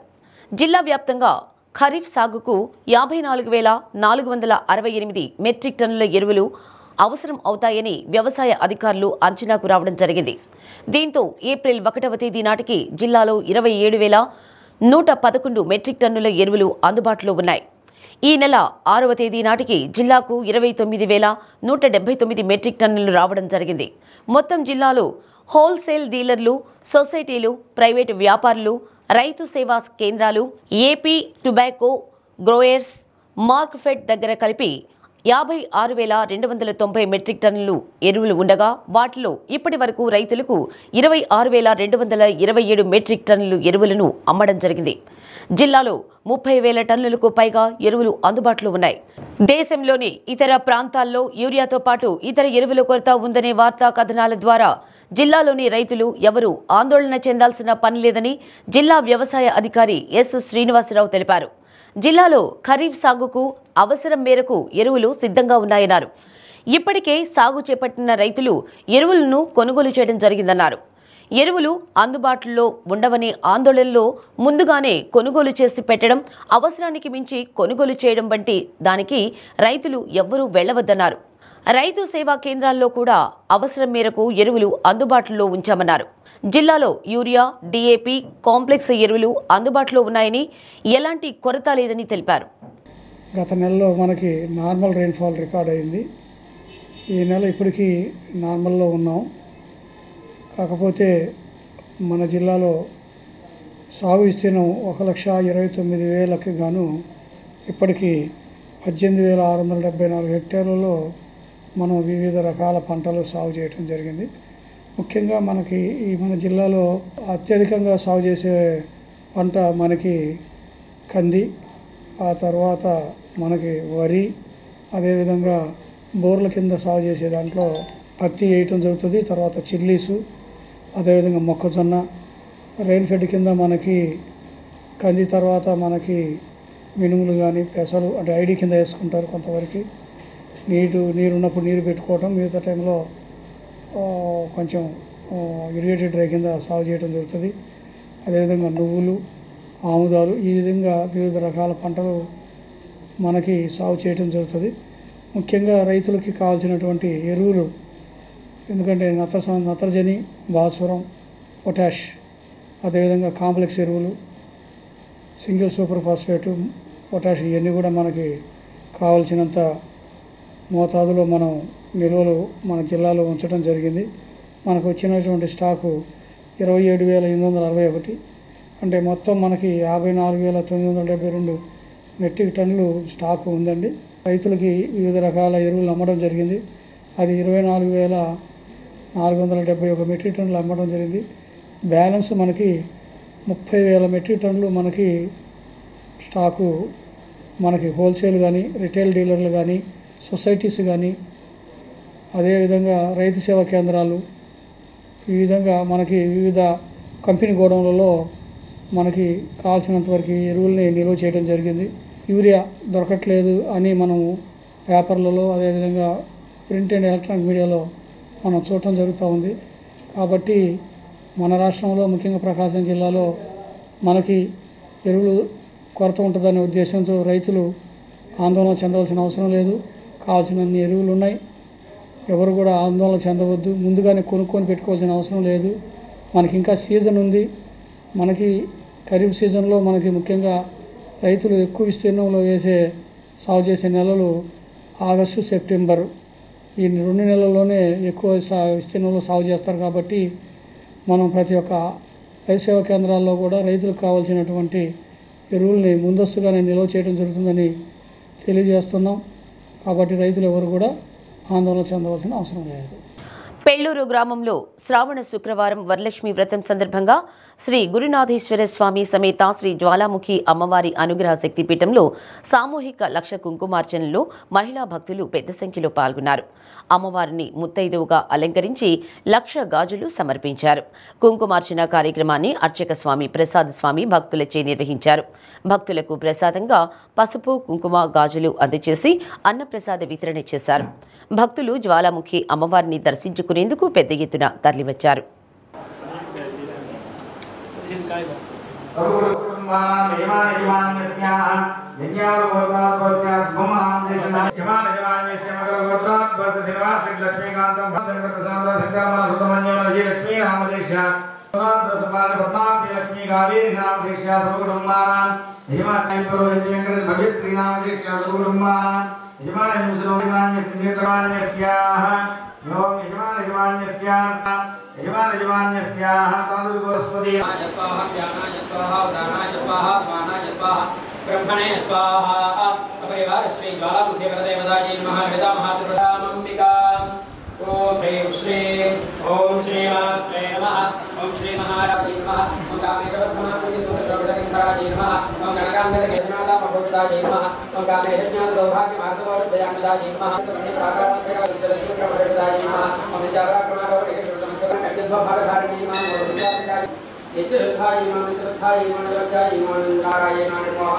జిల్లా వ్యాప్తంగా ఖరీఫ్ సాగుకు 54,468 మెట్రిక్ టన్నుల ఎరువులు అవసరం అవుతాయని వ్యవసాయ అధికారులు అంచనాకు రావడం జరిగింది. దీంతో ఏప్రిల్ 1వ తేదీ నాటికి జిల్లాలో 27,111 మెట్రిక్ టన్నుల ఎరువులు అందుబాటులో ఉన్నాయి. ఈ నెల 6వ తేదీ నాటికి జిల్లాకు 29,179 మెట్రిక్ టన్నులు రావడం జరిగింది. మొత్తం జిల్లాలో హోల్సేల్ డీలర్లు, సొసైటీలు, ప్రైవేటు వ్యాపారులు, రైతు సేవా కేంద్రాలు, ఏపీ టొబాకో గ్రోయర్స్ మార్కెట్ దగ్గర కలిపి 56,290 మెట్రిక్ టన్నులు ఎరువులు ఉండగా వాటిలో ఇప్పటి వరకు రైతులకు 26,227 మెట్రిక్ టన్నులు ఎరువులను అమ్మడం జరిగింది. జిల్లాలో 30,000 టన్నులకు పైగా ఎరువులు అందుబాటులో ఉన్నాయి. దేశంలోని ఇతర ప్రాంతాల్లో యూరియాతో పాటు ఇతర ఎరువుల కొరత ఉందనే వార్తా కథనాల ద్వారా జిల్లాలోని రైతులు ఎవరూ ఆందోళన చెందాల్సిన పని లేదని జిల్లా వ్యవసాయ అధికారి ఎస్ శ్రీనివాసరావు తెలిపారు. జిల్లాలో ఖరీఫ్ సాగుకు అవసరం మేరకు ఎరువులు సిద్ధంగా ఉన్నాయన్నారు. ఇప్పటికే సాగు చేపట్టిన రైతులు ఎరువులను కొనుగోలు చేయడం జరిగిందన్నారు. ఎరువులు అందుబాటులో ఉండవనే ఆందోళనలో ముందుగానే కొనుగోలు చేసి పెట్టడం, అవసరానికి మించి కొనుగోలు చేయడం వంటి దానికి రైతులు ఎవ్వరూ వెళ్లవద్దన్నారు. రైతు సేవా కేంద్రాల్లో కూడా అవసరం మేరకు ఎరువులు అందుబాటులో ఉంచామన్నారు. జిల్లాలో యూరియా, DAP, కాంప్లెక్స్ ఎరువులు అందుబాటులో ఉన్నాయని, ఎలాంటి కొరత లేదని తెలిపారు. గత నెలలో మనకి నార్మల్ రెయిన్ఫాల్ రికార్డ్ అయింది. ఈ నెల ఇప్పటికీ నార్మల్లో ఉన్నాం. కాకపోతే మన జిల్లాలో సాగు విస్తీర్ణం 1,29,000కి గాను ఇప్పటికీ 18,674 హెక్టార్లలో మనం వివిధ రకాల పంటలు సాగు చేయడం జరిగింది. ముఖ్యంగా మనకి మన జిల్లాలో అత్యధికంగా సాగు చేసే పంట మనకి కంది, ఆ తర్వాత మనకి వరి, అదేవిధంగా బోర్ల కింద సాగు చేసే దాంట్లో పత్తి వేయటం జరుగుతుంది. తర్వాత చిల్లీసు, అదేవిధంగా మొక్కజొన్న, రెయిన్ఫెడ్ కింద మనకి కంది, తర్వాత మనకి మినుములు కానీ పెసలు అంటే ఐడి కింద వేసుకుంటారు. కొంతవరకు నీరు ఉన్నప్పుడు నీరు పెట్టుకోవటం, మిగతా టైంలో కొంచెం ఇరిగేటెడ్ డ్రై కింద సాగు చేయడం జరుగుతుంది. అదేవిధంగా నువ్వులు, ఆముదాలు, ఈ విధంగా వివిధ రకాల పంటలు మనకి సాగు చేయడం జరుగుతుంది. ముఖ్యంగా రైతులకి కావాల్సినటువంటి ఎరువులు, ఎందుకంటే నత్రజని, భాస్వరం, పొటాష్, అదేవిధంగా కాంప్లెక్స్ ఎరువులు, సింగిల్ సూపర్ ఫాస్ఫేటు, పొటాష్, ఇవన్నీ కూడా మనకి కావాల్సినంత మోతాదులో మనం నిల్వలు మన జిల్లాలో ఉంచడం జరిగింది. మనకు వచ్చినటువంటి స్టాకు 27,861. అంటే మొత్తం మనకి 54,972 మెట్రిక్ టన్నులు స్టాకు ఉందండి. రైతులకి వివిధ రకాల ఎరువులు అమ్మడం జరిగింది. అది 24,471 మెట్రిక్ టన్నులు అమ్మడం జరిగింది. బ్యాలెన్స్ మనకి 30,000 మెట్రిక్ టన్నులు మనకి స్టాకు మనకి హోల్సేల్ కానీ, రిటైల్ డీలర్లు కానీ, సొసైటీస్ కానీ, అదేవిధంగా రైతు సేవా కేంద్రాలు, ఈ విధంగా మనకి వివిధ కంపెనీ గోడౌన్లలో మనకి కావాల్సినంత వరకు ఎరువుల్ని నిల్వ చేయడం జరిగింది. యూరియా దొరకట్లేదు అని మనము పేపర్లలో, అదేవిధంగా ప్రింట్ అండ్ ఎలక్ట్రానిక్ మీడియాలో మనం చూడటం జరుగుతూ ఉంది. కాబట్టి మన రాష్ట్రంలో, ముఖ్యంగా ప్రకాశం జిల్లాలో మనకి ఎరువులు కొరత ఉంటుందనే ఉద్దేశంతో రైతులు ఆందోళన చెందవలసిన అవసరం లేదు. కావాల్సినన్ని ఎరువులు ఉన్నాయి. ఎవరు కూడా ఆందోళన చెందవద్దు. ముందుగానే కొనుక్కొని పెట్టుకోవాల్సిన అవసరం లేదు. మనకి ఇంకా సీజన్ ఉంది. మనకి ఖరీఫ్ సీజన్లో మనకి ముఖ్యంగా రైతులు ఎక్కువ విస్తీర్ణంలో సాగు చేసే నెలలు ఆగస్టు, సెప్టెంబరు. ఈ 2 నెలల్లోనే ఎక్కువ విస్తీర్ణంలో సాగు చేస్తారు. కాబట్టి మనం ప్రతి ఒక్క రైతు సేవా కేంద్రాల్లో కూడా రైతులకు కావాల్సినటువంటి ఎరువుల్ని ముందస్తుగానే నిల్వ చేయడం జరుగుతుందని తెలియజేస్తున్నాం. కాబట్టి రైతులు ఎవరు కూడా ఆందోళన చెందవలసిన అవసరం లేదు. పెళ్లూరు గ్రామంలో శ్రావణ శుక్రవారం వరలక్ష్మి వ్రతం సందర్భంగా శ్రీ గురునాథేశ్వర స్వామి సమేత శ్రీ జ్వాలాముఖి అమ్మవారి అనుగ్రహ శక్తిపీఠంలో సామూహిక లక్ష కుంకుమార్చనలో మహిళా భక్తులు పెద్ద సంఖ్యలో పాల్గొన్నారు. అమ్మవారిని ముత్తైదువుగా అలంకరించి లక్ష గాజులు సమర్పించారు. కుంకుమార్చన కార్యక్రమాన్ని అర్చక స్వామి ప్రసాద్ స్వామి భక్తులచే నిర్వహించారు. భక్తులకు ప్రసాదంగా పసుపు, కుంకుమ, గాజులు అందజేసి అన్నప్రసాద వితరణ చేశారు. భక్తులు జ్వాలాముఖి అమ్మవారిని దర్శించుకునేందుకు పెద్ద ఎత్తున తరలివచ్చారు. ब्रह्मणे स्वाहा अपरिवार श्री ज्वालामुखी वरदेवतायै नमः वेदामहात्रिपुरामम्बिका ओम श्री मात्रे नमः ओम श्री महाराजे नमः ओम कामेश्वरधमात्मजे सुरक्षोभितकिंकराजे नमः ओम गणकांगदकेतनादा महोदयाजे नमः ओम कामेशज्ञान सौभाग्यमार्गवोदयानदाजे नमः प्राकारांतराजे नमः ओम विचाराक्रमागौरकेश्वरतमस्करण्यद्वभागधारिणे नमः नित्यरथाय नमः नित्यरथाय नमः निरजाय नमः नारायणाय नमः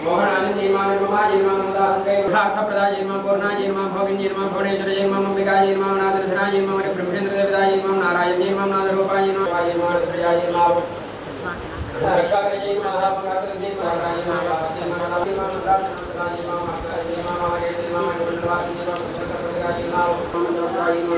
मोहनानंदे नमः निर्ममाय नमः नमदाहंते अर्थप्रदाय नमः पूर्णाय नमः भोगिन्ये नमः भुवनेश्वराय नमः अंबिकाय नमः नादरधराय नमः ब्रह्मेन्द्रदेवताय नमः नारायणाय नमः नादरूपाय नमः वाय नमः त्रयाय नमः रक्षाकराय नमः मंगलाकराय नमः नारायणाय नमः नारायणाय नमः नारायणाय नमः नारायणाय नमः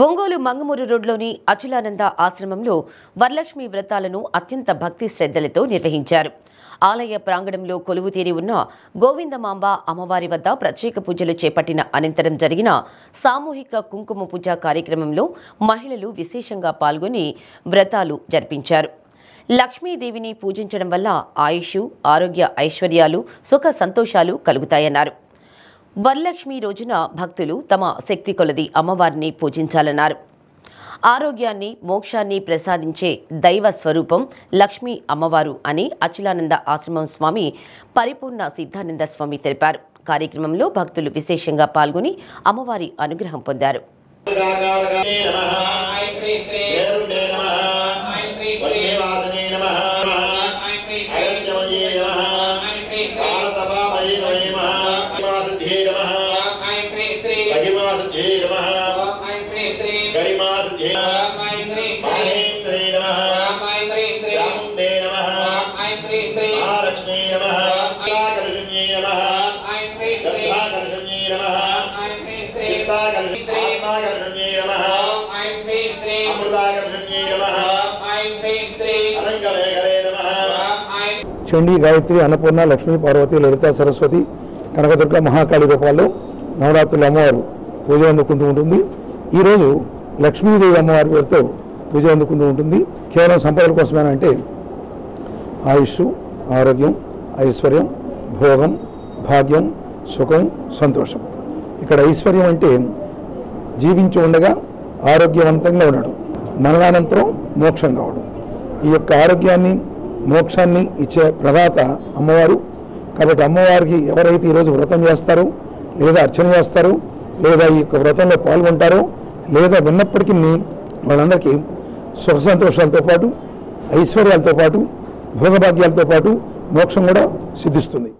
ఒంగోలు మంగమూరు రోడ్లోని అచలానంద ఆశ్రమంలో వరలక్ష్మి వ్రతాలను అత్యంత భక్తి శ్రద్ధలతో నిర్వహించారు. ఆలయ ప్రాంగణంలో కొలువు తీరి ఉన్న గోవిందమాంబ అమ్మవారి వద్ద ప్రత్యేక పూజలు చేపట్టిన అనంతరం జరిగిన సామూహిక కుంకుమ పూజ కార్యక్రమంలో మహిళలు విశేషంగా పాల్గొని వ్రతాలు జరిపించారు. లక్ష్మీదేవిని పూజించడం వల్ల ఆయుష్, ఆరోగ్య, ఐశ్వర్యాలు, సుఖ సంతోషాలు కలుగుతాయన్నారు. వరలక్ష్మి రోజున భక్తులు తమ శక్తి కొలది అమ్మవారిని పూజించాలన్నారు. ఆరోగ్యాన్ని, మోక్షాన్ని ప్రసాదించే దైవ స్వరూపం లక్ష్మీ అమ్మవారు అని అచలానంద ఆశ్రమం స్వామి పరిపూర్ణ సిద్ధానంద స్వామి తెలిపారు. కార్యక్రమంలో భక్తులు విశేషంగా పాల్గొని అమ్మవారి అనుగ్రహం పొందారు. अमृताकर्षण्ये नमः చండీ, గాయత్రి, అన్నపూర్ణ, లక్ష్మీ, పార్వతి, లలిత, సరస్వతి, కనకదుర్గ, మహాకాళి రూపాల్లో నవరాత్రులు అమ్మవారు పూజ అందుకుంటూ ఉంటుంది. ఈరోజు లక్ష్మీదేవి అమ్మవారి పేరుతో పూజ అందుకుంటూ ఉంటుంది. కేవలం సంపదల కోసమేనంటే ఆయుష్, ఆరోగ్యం, ఐశ్వర్యం, భోగం, భాగ్యం, సుఖం, సంతోషం. ఇక్కడ ఐశ్వర్యం అంటే జీవించి ఉండగా ఆరోగ్యవంతంగా ఉండడం, మరణానంతరం మోక్షం కావడం. ఈ యొక్క ఆరోగ్యాన్ని, మోక్షాన్ని ఇచ్చే ప్రదాత అమ్మవారు. కాబట్టి అమ్మవారికి ఎవరైతే ఈరోజు వ్రతం చేస్తారో, లేదా అర్చన చేస్తారో, లేదా ఈ యొక్క వ్రతంలో పాల్గొంటారో, లేదా విన్నప్పటికీ వాళ్ళందరికీ సుఖ సంతోషాలతో పాటు, ఐశ్వర్యాలతో పాటు, భోగభాగ్యాలతో పాటు మోక్షం కూడా సిద్ధిస్తుంది.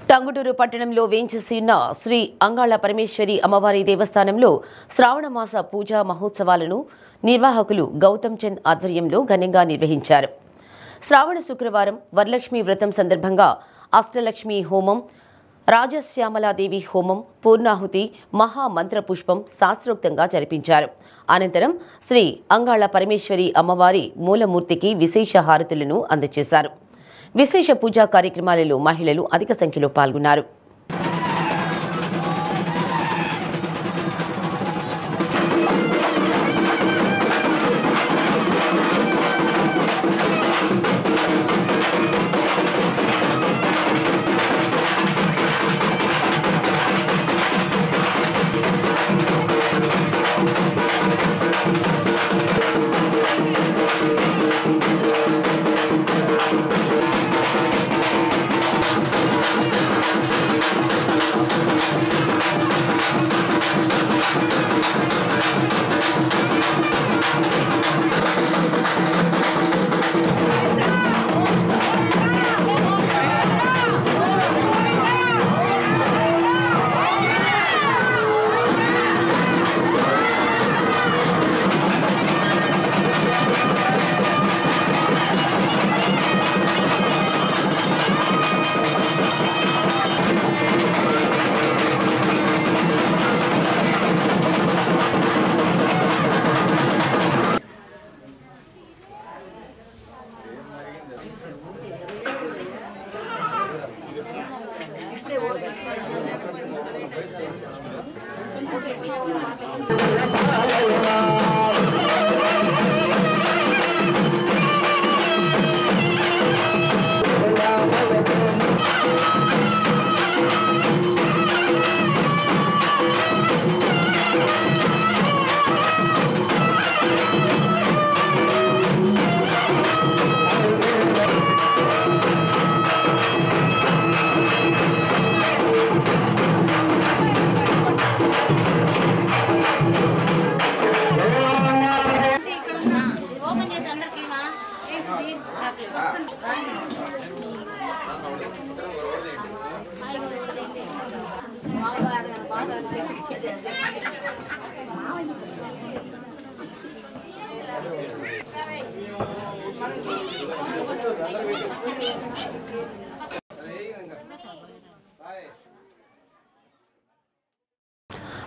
టంగుటూరు పట్టణంలో వేంచేసి ఉన్న శ్రీ అంగాళ పరమేశ్వరి అమ్మవారి దేవస్థానంలో శ్రావణమాస పూజా మహోత్సవాలను నిర్వాహకులు గౌతమ్ చంద్ ఆధ్వర్యంలో ఘనంగా నిర్వహించారు. శ్రావణ శుక్రవారం వరలక్ష్మి వ్రతం సందర్భంగా అష్టలక్ష్మి హోమం, రాజశ్యామలాదేవి హోమం, పూర్ణాహుతి, మహామంత్ర పుష్పం శాస్త్రోక్తంగా జరిపించారు. అనంతరం శ్రీ అంగాళ పరమేశ్వరి అమ్మవారి మూలమూర్తికి విశేష హారతులను అందజేశారు. విశేష పూజా కార్యక్రమాలలో మహిళలు అధిక సంఖ్యలో పాల్గొన్నారు.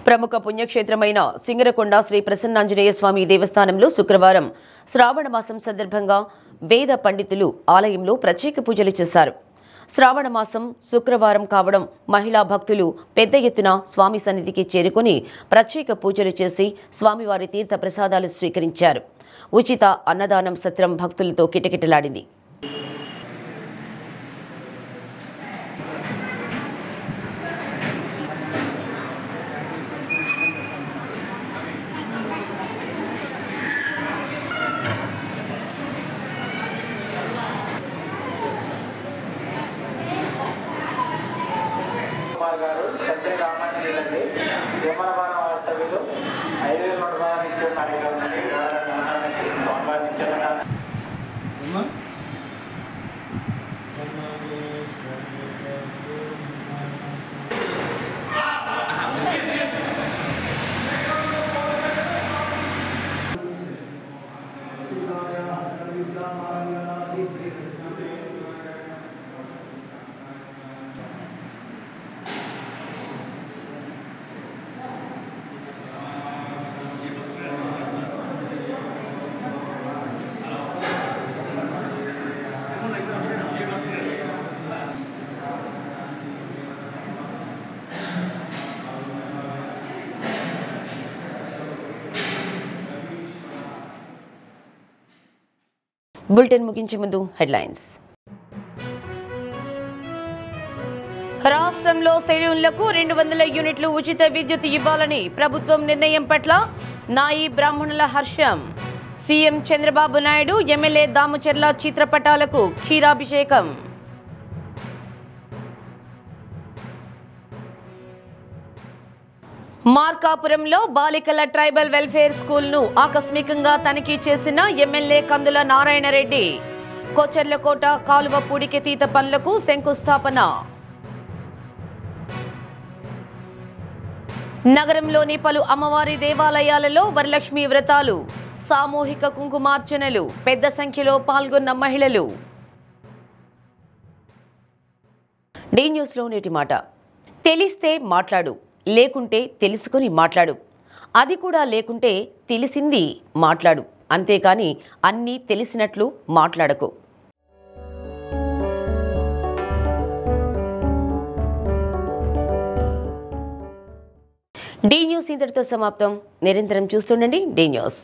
ప్రముఖ పుణ్యక్షేత్రమైన సింగరకొండ శ్రీ ప్రసన్నాంజనేయ స్వామి దేవస్థానంలో శుక్రవారం శ్రావణ మాసం సందర్భంగా వేద పండితులు ఆలయంలో ప్రత్యేక పూజలు చేశారు. శ్రావణ మాసం శుక్రవారం కావడం మహిళా భక్తులు పెద్ద ఎత్తున స్వామి సన్నిధికి చేరుకుని ప్రత్యేక పూజలు చేసి స్వామివారి తీర్థ ప్రసాదాలు స్వీకరించారు. ఉచిత అన్నదానం సత్రం భక్తులతో కిటకిటలాడింది. బులెటిన్ ముగించే ముందు హెడ్లైన్స్. రాష్ట్రంలో సెలూన్లకు 200 యూనిట్లు ఉచిత విద్యుత్ ఇవ్వాలని ప్రభుత్వం నిర్ణయం పట్ల నాయి బ్రాహ్మణుల హర్షం. సీఎం చంద్రబాబు నాయుడు ఎమ్మెల్యే దామచర్ల చిత్రపటాలకు క్షీరాభిషేకం. మార్కాపురంలో బాలికల ట్రైబల్ వెల్ఫేర్ స్కూల్ను ఆకస్మికంగా తనిఖీ చేసిన ఎమ్మెల్యే కందుల నారాయణరెడ్డి. కొచెర్లకోట కాలువ పూడికెతీత పనులకు శంకుస్థాపన. నగరంలోని పలు అమ్మవారి దేవాలయాలలో వరలక్ష్మి వ్రతాలు, సామూహిక కుంకుమార్చనలు, పెద్ద సంఖ్యలో పాల్గొన్న మహిళలు. డి న్యూస్లో నేటి మాట. తెలిస్తే మాట్లాడు, లేకుంటే తెలుసుకొని మాట్లాడు. అది కూడా లేకుంటే తెలిసింది మాట్లాడు, అంతేకాని అన్నీ తెలిసినట్లు మాట్లాడకు. డి న్యూస్ ఇంతటితో సమాప్తం. నిరంతరం చూస్తుండండి డి న్యూస్.